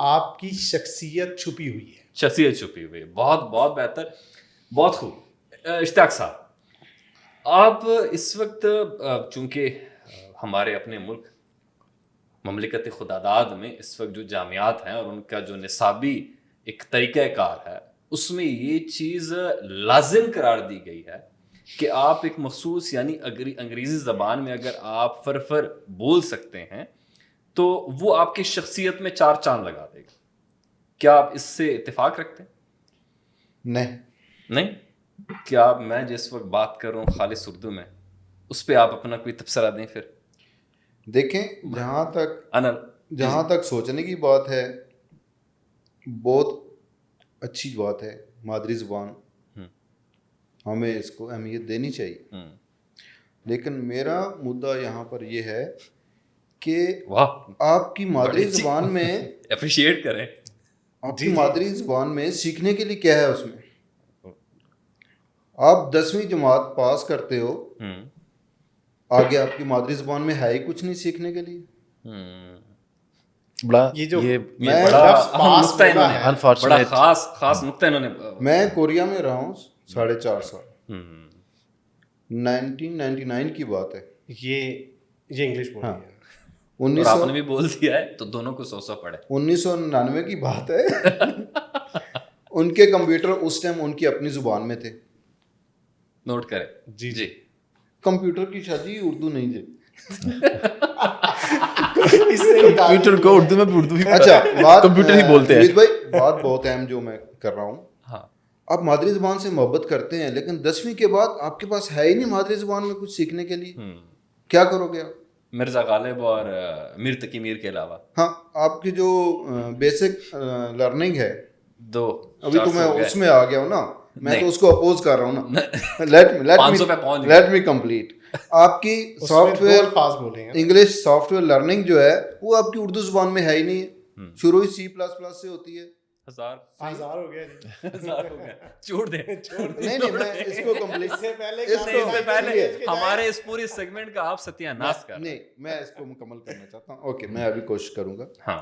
آپ کی شخصیت چھپی ہوئی ہے. شخصیت چھپی ہوئی. بہت بہتر, بہت خوب. اشتیاق صاحب, آپ اس وقت چونکہ ہمارے اپنے ملک مملکت خداداد میں اس وقت جو جامعات ہیں اور ان کا جو نصابی ایک طریقہ کار ہے اس میں یہ چیز لازم قرار دی گئی ہے کہ آپ ایک مخصوص یعنی انگریزی زبان میں اگر آپ فرفر بول سکتے ہیں تو وہ آپ کی شخصیت میں 4 چاند لگا دے گا. کیا آپ اس سے اتفاق رکھتے ہیں؟ نہیں. کیا میں جس وقت بات کر رہا ہوں خالص اردو میں اس پہ آپ اپنا کوئی تبصرہ دیں. پھر دیکھیں جہاں تک سوچنے کی بات ہے بہت اچھی بات ہے. مادری زبان ہمیں اس کو اہمیت دینی چاہیے, لیکن میرا مدعا یہاں پر یہ ہے کہ آپ کی مادری زبان میں اپریشیٹ کریں. آپ کی مادری زبان میں سیکھنے کے لیے کیا ہے. اس میں آپ 10ویں جماعت پاس کرتے ہو, آگے آپ کی مادری زبان میں ہے ہی کچھ نہیں سیکھنے کے لیے. خاص نقطہ انہوں نے. میں کوریا میں رہا ہوں 4.5 سال, 1999 کی بات ہے. یہ انگلش بول رہی ہے. 1900 آپ نے بھی بول دیا ہے تو دونوں کو 100 پڑے. 1999 کی بات ہے. ان کے کمپیوٹر اس ٹائم ان کی اپنی زبان میں تھے. نوٹ کریں. جی جی کمپیوٹر کی شادی اردو نہیں جی. کمپیوٹر کو اردو میں اردو ہی اچھا بات کمپیوٹر ہی بولتے ہیں. امید بھائی بات بہت اہم جو میں کر رہا ہوں. ہاں آپ مادری زبان سے محبت کرتے ہیں لیکن 10ویں کے بعد آپ کے پاس ہے ہی نہیں مادری زبان میں کچھ سیکھنے کے لیے, کیا کرو گے آپ؟ مرزا غالب اور میر تقی میر کے علاوہ ہاں آپ کی جو بیسک لرننگ ہے دو ابھی تو میں اس میں آ گیا ہوں نا, میں تو اس کو اپوز کر رہا ہوں نا. 500 پہ پہنچ لیٹ می کمپلیٹ. آپ کی سافٹ ویئر الفاظ بولے ہیں انگلش سافٹ ویئر لرننگ جو ہے وہ آپ کی اردو زبان میں ہے ہی نہیں. شروع ہی C++ سے ہوتی ہے. 1000 ہو گیا جی, 1000 ہو گیا, چھوڑ دیں. نہیں میں اس کو کمپلیٹ سے پہلے اس سے پہلے ہمارے اس پوری سیگمنٹ کا آپ ستیہ ناش کر. نہیں میں اس کو مکمل کرنا چاہتا ہوں. اوکے میں ابھی کوشش کروں گا. ہاں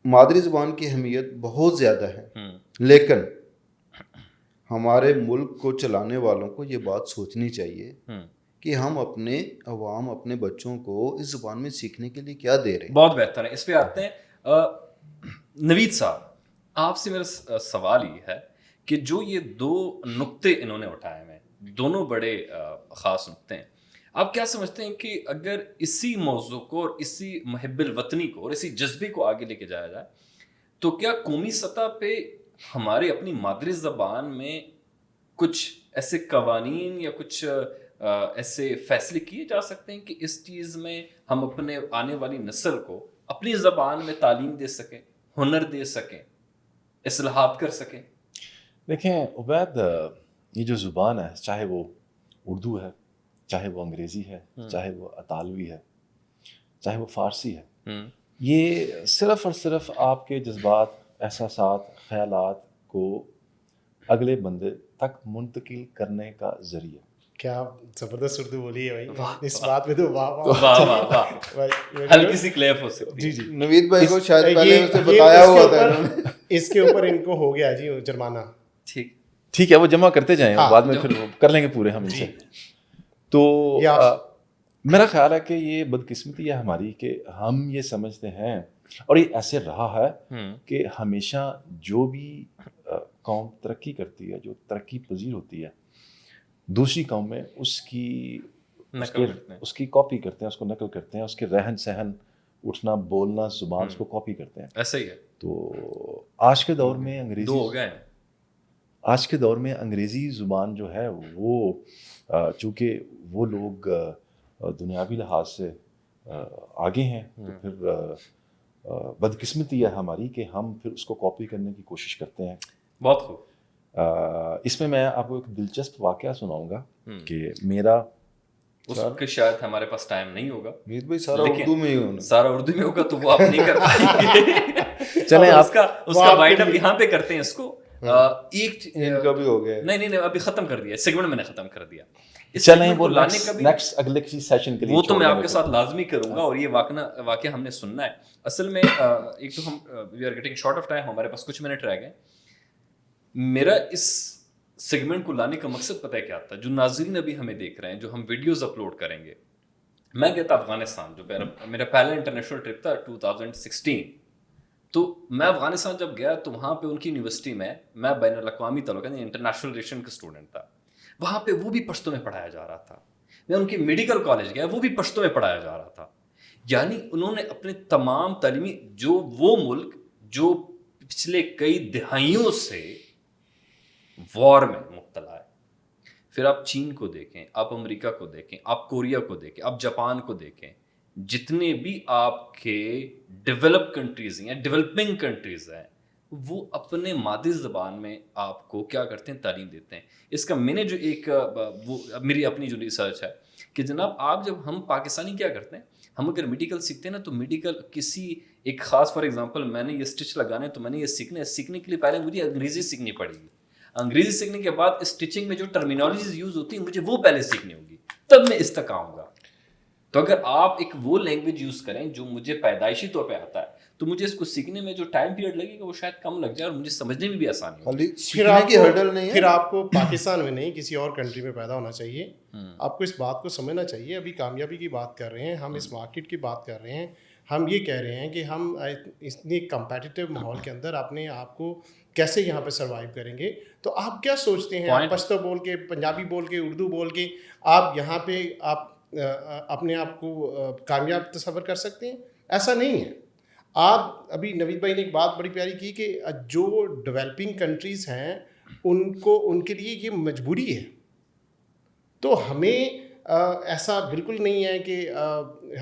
مادری زبان کی اہمیت بہت زیادہ ہے, لیکن ہمارے ملک کو چلانے والوں کو یہ بات سوچنی چاہیے کہ ہم اپنے عوام اپنے بچوں کو اس زبان میں سیکھنے کے لیے کیا دے رہے ہیں. بہت بہتر ہے. اس پہ آتے ہیں. نوید صاحب آپ سے میرا سوال یہ ہے کہ جو یہ دو نقطے انہوں نے اٹھائے ہیں دونوں بڑے خاص نقطے ہیں, آپ کیا سمجھتے ہیں کہ اگر اسی موضوع کو اور اسی محب الوطنی کو اور اسی جذبے کو آگے لے کے جایا جائے تو کیا قومی سطح پہ ہمارے اپنی مادری زبان میں کچھ ایسے قوانین یا کچھ ایسے فیصلے کیے جا سکتے ہیں کہ اس چیز میں ہم اپنے آنے والی نسل کو اپنی زبان میں تعلیم دے سکیں, ہنر دے سکیں, اصلاحات کر سکیں؟ دیکھیں عبید, یہ جو زبان ہے چاہے وہ اردو ہے, چاہے وہ انگریزی ہے, چاہے وہ اطالوی ہے, چاہے وہ فارسی ہے, یہ صرف اور صرف آپ کے جذبات, احساسات, خیالات کو اگلے بندے تک منتقل کرنے کا ذریعہ. کیا زبردست اردو بولی ہے بھائی, اس بات میں تو واہ واہ واہ واہ, ہلکی سی کلیپ ہو سکتی. جی جی نوید بھائی کو شاید پہلے اسے بتایا ہوا تھا, اس کے اوپر ان کو ہو گیا جی جرمانہ. ٹھیک ہے, وہ جمع کرتے جائیں, بعد میں پھر کر لیں گے پورے ہم ان سے. تو میرا خیال ہے کہ یہ بدقسمتی ہے ہماری کہ ہم یہ سمجھتے ہیں, اور یہ ایسے رہا ہے کہ ہمیشہ جو بھی قوم ترقی کرتی ہے, جو ترقی پذیر ہوتی ہے, دوسری قوم میں اس کی کاپی کرتے ہیں, اس کو نقل کرتے ہیں, اس کے رہن سہن, اٹھنا بولنا, زبان, اس کو کاپی کرتے ہیں. ایسا ہی ہے. تو آج کے دور میں انگریزی دو ہو گئے ہیں. آج کے دور میں انگریزی زبان جو ہے وہ چونکہ وہ لوگ دنیاوی لحاظ سے آگے ہیں, تو پھر بدقسمتی ہے ہماری کہ ہم پھر اس کو کاپی کرنے کی کوشش کرتے ہیں. بہت خوب. اس میں آپ کو ایک دلچسپ واقعہ سناؤں گا کہ میرا, اس کے شاید ہمارے پاس ٹائم نہیں ہوگا, امید بھائی سارا اردو میں ہی ہونا, سارا اردو میں ہوگا تو وہ آپ نہیں کر پائیں گے. چلیں آپ اس کا وائنڈ اپ یہاں پہ کرتے ہیں. اس کو ایک ان کا بھی ہو گیا, نہیں ابھی ختم کر دیا, سیگمنٹ میں نے ختم کر دیا. چلیں وہ نیکسٹ اگلے کسی سیشن کے لیے وہ تو میں آپ کے ساتھ لازمی کروں گا, اور یہ واقعہ ہم نے سننا ہے. اصل میں ایک تو ہم we are getting short of time, ہمارے پاس کچھ منٹ رہ گئے. میرا اس سیگمنٹ کو لانے کا مقصد پتہ ہے کیا تھا؟ جو ناظرین ابھی ہمیں دیکھ رہے ہیں, جو ہم ویڈیوز اپلوڈ کریں گے, میں گیا تھا افغانستان, جو میرا پہلا انٹرنیشنل ٹرپ تھا 2016. تو میں افغانستان جب گیا تو وہاں پہ ان کی یونیورسٹی میں بین الاقوامی تعلقات انٹرنیشنل ریلیشن کا اسٹوڈنٹ تھا. وہاں پہ وہ بھی پشتو میں پڑھایا جا رہا تھا. میں ان کی میڈیکل کالج گیا, وہ بھی پشتو میں پڑھایا جا رہا تھا. یعنی انہوں نے اپنے تمام تعلیمی, جو وہ ملک جو پچھلے کئی دہائیوں سے وار میں مبتلا ہے, پھر آپ چین کو دیکھیں, آپ امریکہ کو دیکھیں, آپ کوریا کو دیکھیں, آپ جاپان کو دیکھیں, جتنے بھی آپ کے ڈیولپ کنٹریز ہیں, ڈیولپنگ کنٹریز ہیں, وہ اپنے مادری زبان میں آپ کو کیا کرتے ہیں, تعلیم دیتے ہیں. اس کا میں نے جو ایک وہ میری اپنی جو ریسرچ ہے کہ جناب آپ جب ہم پاکستانی کیا کرتے ہیں, ہم اگر میڈیکل سیکھتے ہیں نا تو میڈیکل کسی ایک خاص, فار ایگزامپل میں نے یہ اسٹچ لگانا ہے تو میں نے یہ سیکھنے کے لیے پہلے مجھے انگریزی سیکھنی پڑے گی. انگریزی سیکھنے کے بعد اسٹچنگ میں جو ٹرمینالوجیز یوز ہوتی ہیں مجھے وہ پہلے سیکھنی ہوگی, تب میں اس تک آؤں گا. تو اگر آپ ایک وہ لینگویج یوز کریں جو مجھے پیدائشی طور پہ آتا ہے تو مجھے اس کو سیکھنے میں جو ٹائم پیریڈ لگے گا وہ شاید کم لگ جائے اور مجھے سمجھنے میں بھی آسانی ہوگی. پھر آپ کو پاکستان میں نہیں کسی اور کنٹری میں پیدا ہونا چاہیے. آپ کو اس بات کو سمجھنا چاہیے, ابھی کامیابی کی بات کر رہے ہیں ہم, اس مارکیٹ کی بات کر رہے ہیں, ہم یہ کہہ رہے ہیں کہ ہم اتنی کمپیٹیٹیو ماحول کے اندر اپنے آپ کو کیسے یہاں پہ سروائیو کریں گے. تو آپ کیا سوچتے ہیں, آپ پشتو بول کے, پنجابی بول کے, اردو بول کے آپ یہاں پہ آپ اپنے آپ کو کامیاب تصور کر سکتے ہیں؟ ایسا نہیں ہے. آپ ابھی نوید بھائی نے ایک بات بڑی پیاری کی کہ جو ڈیولپنگ کنٹریز ہیں ان کے لیے یہ مجبوری ہے. تو ہمیں ایسا بالکل نہیں ہے کہ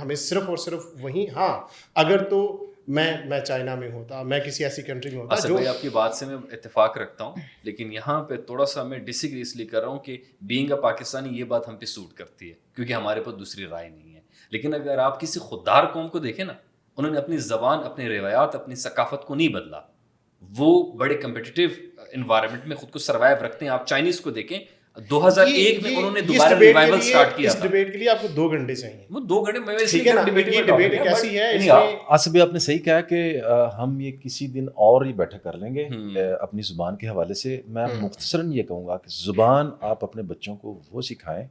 ہمیں صرف اور صرف وہیں, ہاں اگر تو میں چائنا میں ہوتا, میں کسی ایسی کنٹری میں ہوتا آصف جو بھائی آپ کی بات سے میں اتفاق رکھتا ہوں, لیکن یہاں پہ تھوڑا سا میں ڈس ایگری اس لیے کر رہا ہوں کہ بینگ اے پاکستانی یہ بات ہم پہ سوٹ کرتی ہے کیونکہ ہمارے پاس دوسری رائے نہیں ہے. لیکن اگر آپ کسی خوددار قوم کو دیکھیں نا, انہوں نے اپنی زبان, اپنی روایات, اپنی ثقافت کو نہیں بدلا. وہ بڑے کمپٹیٹیو انوائرمنٹ میں خود کو سروائیو رکھتے ہیں. آپ چائنیز کو دیکھیں, 2001 میں انہوں نے دوبارہ ریوائول سٹارٹ کیا اس تھا. ڈبیٹ کے لیے آپ کو 2 گھنٹے چاہیے. وہ 2 گھنٹے میں ٹھیک ہے نا, یہ ڈبیٹ ایک ایسی ہے اس میں آصف بھائی آپ نے صحیح کہا کہ ہم یہ کسی دن اور ہی بیٹھا کر لیں گے اپنی زبان کے حوالے سے. میں مختصراً یہ کہوں گا کہ زبان آپ اپنے بچوں کو وہ سکھائیں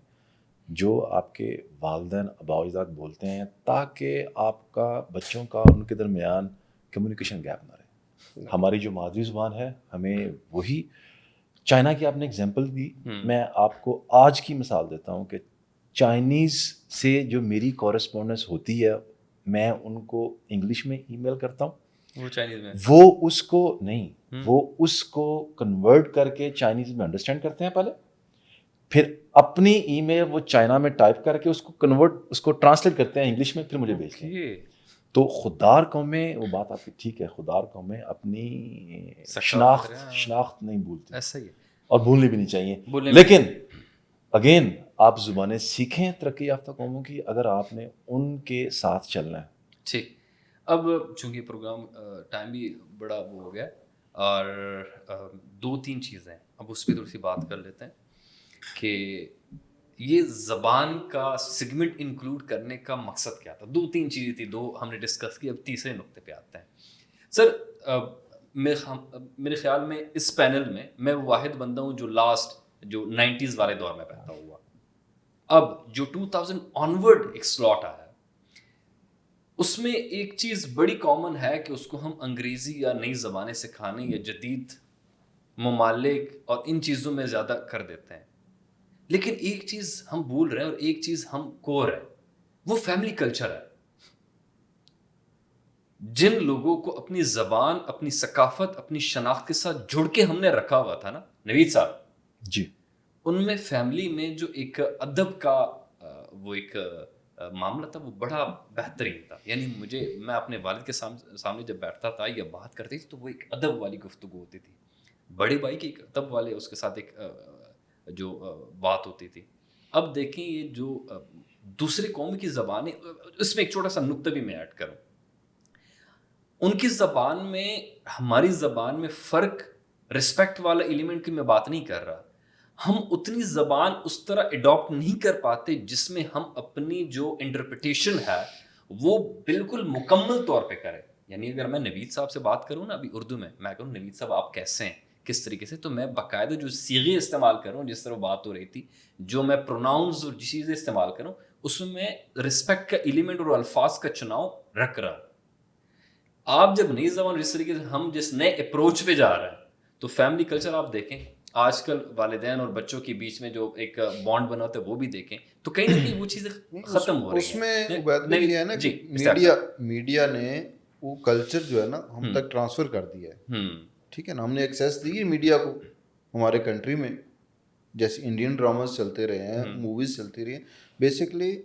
جو آپ کے والدین آباء و اجداد بولتے ہیں, تاکہ آپ کا بچوں کا اور ان کے درمیان کمیونیکیشن گیپ نہ رہے. ہماری جو مادری زبان ہے ہمیں وہی, چائنا کی آپ نے اگزامپل دی, میں آپ کو آج کی مثال دیتا ہوں کہ چائنیز سے جو میری کورسپونڈنس ہوتی ہے, میں ان کو انگلش میں ای میل کرتا ہوں, وہ چائنیز میں وہ اس کو نہیں, وہ اس کو کنورٹ کر کے چائنیز میں انڈرسٹینڈ کرتے ہیں پہلے, پھر اپنی ای میل وہ چائنا میں ٹائپ کر کے اس کو کنورٹ, اس کو ٹرانسلیٹ کرتے ہیں انگلش میں, پھر مجھے بھیجتے ہیں. تو خوددار قومیں, وہ بات آپ کی ٹھیک ہے, خوددار قومیں اپنی شناخت نہیں بھولتی, ایسا ہی ہے, اور بھولنی بھی نہیں چاہیے. لیکن اگین آپ زبانیں سیکھیں ترقی یافتہ قوموں کی, اگر آپ نے ان کے ساتھ چلنا ہے. ٹھیک. اب چونکہ پروگرام ٹائم بھی بڑا وہ ہو گیا, اور 2-3 چیزیں اب اس پہ تھوڑی سی بات کر لیتے ہیں کہ یہ زبان کا سیگمنٹ انکلوڈ کرنے کا مقصد کیا تھا. 2-3 چیزیں تھی, 2 ہم نے ڈسکس کی. اب تیسرے نقطے پہ آتے ہیں. سر میرے خیال میں اس پینل میں وہ واحد بندہ ہوں جو لاسٹ جو 90s والے دور میں پیدا ہوا. اب جو 2000 آنورڈ ایک سلاٹ آیا, اس میں ایک چیز بڑی کامن ہے کہ اس کو ہم انگریزی یا نئی زبانیں سکھانے یا جدید ممالک اور ان چیزوں میں زیادہ کر دیتے ہیں. لیکن ایک چیز ہم بھول رہے ہیں, اور ایک چیز ہم کور ہے, وہ فیملی کلچر ہے. جن لوگوں کو اپنی زبان, اپنی ثقافت, اپنی شناخت کے ساتھ جڑ کے ہم نے رکھا ہوا تھا نا نوید صاحب, جی, ان میں فیملی میں جو ایک ادب کا وہ ایک معاملہ تھا, وہ بڑا بہترین تھا. یعنی میں اپنے والد کے سامنے جب بیٹھتا تھا یا بات کرتی تھی تو وہ ایک ادب والی گفتگو ہوتی تھی. بڑے بھائی کی ایک ادب والے اس کے ساتھ ایک جو بات ہوتی تھی. اب دیکھیں یہ جو دوسرے قوم کی زبانیں, اس میں ایک چھوٹا سا نقطہ بھی میں ایڈ کروں, ان کی زبان میں ہماری زبان میں فرق, رسپیکٹ والا ایلیمنٹ کی میں بات نہیں کر رہا, ہم اتنی زبان اس طرح اڈاپٹ نہیں کر پاتے جس میں ہم اپنی جو انٹرپریٹیشن ہے وہ بالکل مکمل طور پہ کریں. یعنی اگر میں نوید صاحب سے بات کروں نا ابھی اردو میں کہوں نوید صاحب آپ کیسے ہیں, کس طریقے سے, تو میں باقاعدہ جو صیغے استعمال کروں, جس طرح بات ہو رہی تھی, جو میں پروناؤنز اور چیزیں استعمال کروں, اس میں رسپیکٹ کا ایلیمنٹ اور الفاظ کا چناؤ رکھ رہا ہوں. آپ جب نئی زبان, جس طریقے سے ہم جس نئے اپروچ پہ جا رہے ہیں, تو فیملی کلچر آپ دیکھیں, آج کل والدین اور بچوں کے بیچ میں جو ایک بانڈ بنا ہوتا ہے وہ بھی دیکھیں, تو کہیں نہ کہیں وہ چیزیں ختم ہو رہی ہیں. اس میں عبید بھائی یہ ہے نا کہ میڈیا نے وہ کلچر جو ہے نا ہم تک ٹرانسفر کر دیا ہے. ٹھیک ہے نا, ہم نے ایکسیس دی ہے میڈیا کو ہمارے کنٹری میں, جیسے انڈین ڈراماز چلتے رہے ہیں, موویز چلتی رہی ہیں. بیسکلی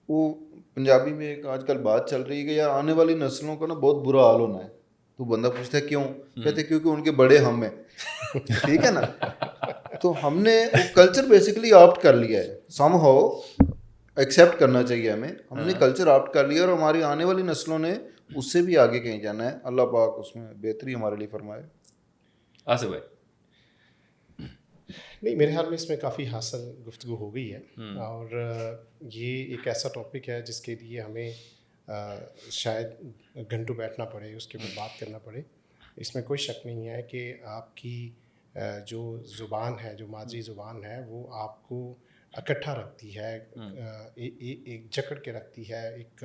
وہ پنجابی میں ایک آج کل بات چل رہی ہے کہ یار آنے والی نسلوں کا نا بہت برا حال ہونا ہے. تو بندہ پوچھتا ہے کیوں, کہتے کیونکہ ان کے بڑے ہم ہیں. ٹھیک ہے نا, تو ہم نے وہ کلچر بیسکلی آپٹ کر لیا ہے, سم ہاؤ ایکسیپٹ کرنا چاہیے ہمیں. ہم نے کلچر آپٹ کر لیا, اور ہماری آنے والی نسلوں نے اس سے بھی آگے کہیں جانا ہے. اللہ پاک اس میں بہتری ہمارے لیے فرمائے. آصف بھائی نہیں, میرے خیال میں اس میں کافی حاصل گفتگو ہو گئی ہے, اور یہ ایک ایسا ٹاپک ہے جس کے لیے ہمیں شاید گھنٹوں بیٹھنا پڑے, اس کے اوپر بات کرنا پڑے. اس میں کوئی شک نہیں ہے کہ آپ کی جو زبان ہے, جو مادری زبان ہے, وہ آپ کو اکٹھا رکھتی ہے, ایک جکڑ کے رکھتی ہے, ایک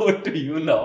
what do you know?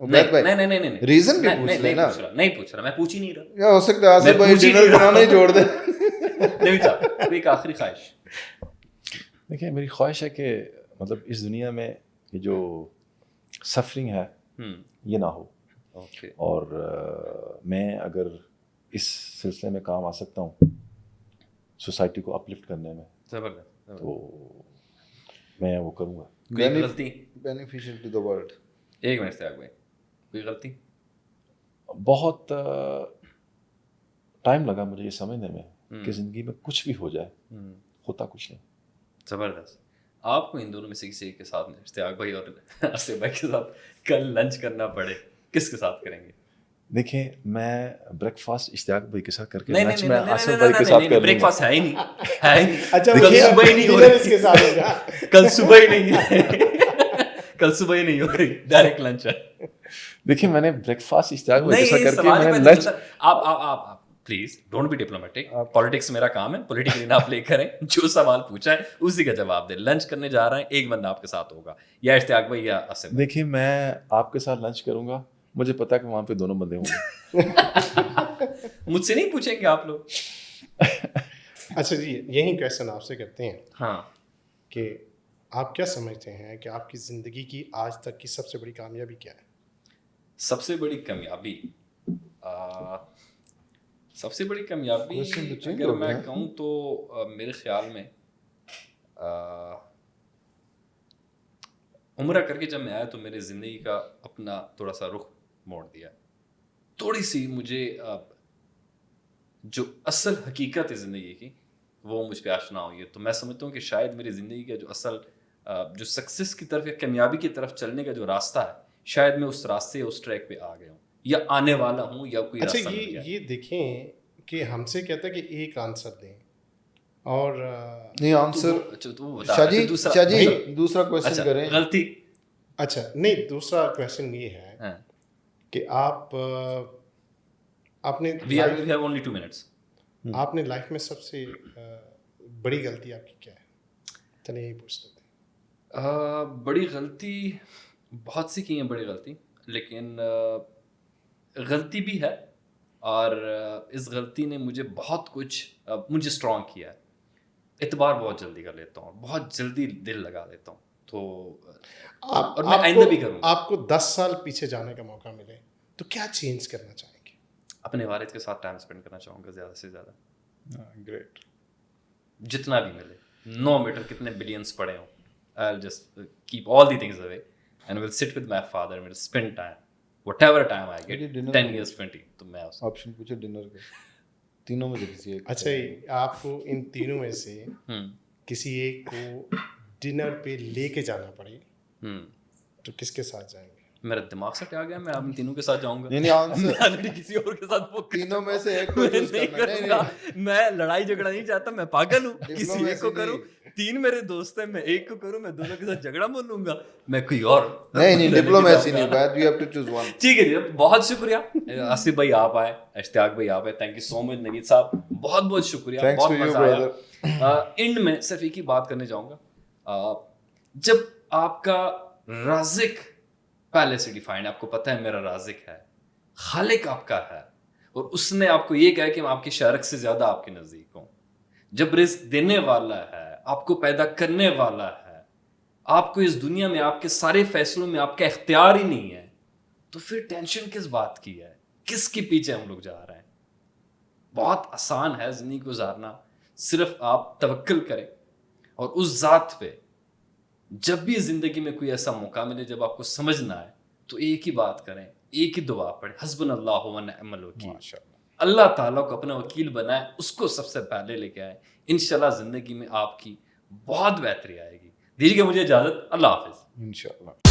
Ubaid بھائی نہیں ریزن بھی پوچھ لینا. نہیں پوچھ رہا, میں پوچھ ہی نہیں رہا. یا ہو سکتا ہے آصف بھائی ڈنر بنانا ہی چھوڑ دیں. نہیں صاحب, ایک آخری خواہش. دیکھیں میری خواہش ہے کہ مطلب اس دنیا میں یہ جو سفرنگ ہے یہ نہ ہو, اور میں اگر اس سلسلے میں کام آ سکتا ہوں سوسائٹی کو اپلفٹ کرنے میں, تو میں وہ کروں گا. کوئی غلطی بینیفیشل ٹو دا ورلڈ. ایک منٹ سے آگے کوئی غلطی. بہت ٹائم لگا مجھے یہ سمجھنے میں کہ زندگی میں کچھ بھی ہو جائے ہوتا کچھ نہیں. زبردست. آپ کو ان دونوں میں سے کسی ایک کے ساتھ اشتیاق بھائی اور آصف بھائی کے ساتھ کل لنچ کرنا پڑے, کس کے ساتھ کریں گے؟ دیکھیں میں بریک فاسٹ اشتیاق بھائی کے ساتھ کر کے نہیں لنچ نہیں میں نہیں آصف بھائی کے ساتھ کر بریک لوں گا. فاسٹ ہے ہی نہیں, ہے ہی نہیں. اچھا کل صبح ہی نہیں ہو ڈنر اس رہی, کے ساتھ ہوگا. کل صبح ہی نہیں ہے, کل صبح ہی نہیں ہو رہی, ڈائریکٹ لنچ ہے. دیکھیں میں نے بریک فاسٹ اشتیاق بھائی کے ساتھ نہیں کر کے میں نے لنچ. آپ please don't be diplomatic. Politics میرا کام ہے, پولیٹیکلی نہ پلے کریں. جو سوال پوچھا ہے اسی کا جواب دیں. لنچ کرنے جا رہے ہیں, ایک بندہ آپ کے ساتھ ہوگا, یا اشتیاق بھائی یا آصف بھائی. دیکھیں میں آپ کے ساتھ لنچ کروں گا, مجھے پتا ہے کہ وہاں پہ دونوں بندے ہوں گے. مجھ سے نہیں پوچھیں گے آپ لوگ. اچھا جی, یہی کویشچن آپ سے کرتے ہیں ہاں, کہ آپ کیا سمجھتے ہیں کہ آپ کی زندگی کی آج تک کی سب سے بڑی کامیابی کیا ہے؟ سب سے بڑی کامیابی, سب سے بڑی کامیابی اگر میں کہوں تو میرے خیال میں عمرہ کر کے جب میں آیا تو میرے زندگی کا اپنا تھوڑا سا رخ موڑ دیا. تھوڑی سی مجھے جو اصل حقیقت ہے زندگی کی وہ مجھ پہ آشنا ہوئی ہے. تو میں سمجھتا ہوں کہ شاید میری زندگی کا جو اصل جو سکسیس کی طرف یا کامیابی کی طرف چلنے کا جو راستہ ہے, شاید میں اس راستے اس ٹریک پہ آ گیا ہوں یا آنے والا ہوں یا کوئی راستہ مل گیا. یہ دیکھیں کہ ہم سے کہتا ہے کہ ایک آنسر دیں, اور نہیں آنسر شاہ جی دوسرا کویشچن کریں. غلطی. اچھا نہیں, دوسرا کویشچن یہ ہے کہ آپ آپ نے لائف میں سب سے بڑی غلطی آپ کی کیا ہے؟ چلیے یہی پوچھ لیتے ہیں. بڑی غلطی بہت سی کی ہیں بڑی غلطی, لیکن غلطی بھی ہے, اور اس غلطی نے مجھے بہت کچھ مجھے اسٹرانگ کیا ہے. اعتبار بہت جلدی کر لیتا ہوں, بہت جلدی دل لگا دیتا ہوں, تو اور میں آئندہ بھی کروں. آپ کو 10 سال پیچھے جانے کا موقع ملے تو کیا چینج کرنا چاہیں گے؟ اپنے والد کے ساتھ ٹائم اسپینڈ کرنا چاہوں گا زیادہ سے زیادہ. گریٹ. جتنا بھی ملے, نو میٹر کتنے بلینس پڑے ہوں, I'll just keep all the things away and will sit with my father and will spend time, whatever time I get, 10 years, 20. تو میں آپشن پوچھے ڈنر کا, تینوں میں سے کسی ایک. اچھا, آپ کو ان تینوں میں سے کسی ایک کو ڈنر پہ لے کے جانا پڑے تو کس کے ساتھ جائیں گے؟ میرا دماغ سے کیا گیا, میں آپ ان تینوں کے ساتھ جاؤں گا. نہیں کسی اور کے ساتھ تینوں میں سے ایک کو چوز کرنا. میں لڑائی جھگڑا نہیں چاہتا, میں پاگل ہوں. کسی ایک کو کروں, 3 میرے دوست ہیں, میں ایک کو کروں, میں دونوں کے ساتھ جھگڑا مول لوں گا, میں کوئی اور. نہیں ڈپلومیسی نہیں, بات you have to choose one. ٹھیک ہے جی, بہت شکریہ آصف بھائی آپ آئے, اشتیاق بھائی آپ آئے, تھینک یو سو مچ. نوید صاحب بہت بہت شکریہ, بہت مزہ آیا. اینڈ میں صرف ایک ہی بات کرنے چاہوں گا, جب آپ کا رازق پہلے سے ڈیفائنڈ, آپ کو پتہ ہے میرا رازق ہے, خالق آپ کا ہے, اور اس نے آپ کو یہ کہا کہ میں آپ کے شرک سے زیادہ آپ کے نزدیک ہوں. جب رزق دینے والا ہے, آپ کو پیدا کرنے والا ہے, آپ کو اس دنیا میں آپ کے سارے فیصلوں میں آپ کا اختیار ہی نہیں ہے, تو پھر ٹینشن کس بات کی ہے, کس کے پیچھے ہم لوگ جا رہے ہیں؟ بہت آسان ہے زندگی گزارنا, صرف آپ توکل کریں, اور اس ذات پہ جب بھی زندگی میں کوئی ایسا موقع ملے جب آپ کو سمجھنا ہے تو ایک ہی بات کریں, ایک ہی دعا پڑھیں, حسبنا اللہ و نعم الوکیل. اللہ تعالیٰ کو اپنا وکیل بنائیں, اس کو سب سے پہلے لے کے آئیں. انشاءاللہ زندگی میں آپ کی بہت بہتری آئے گی. دیجیے مجھے اجازت, اللہ حافظ. انشاءاللہ.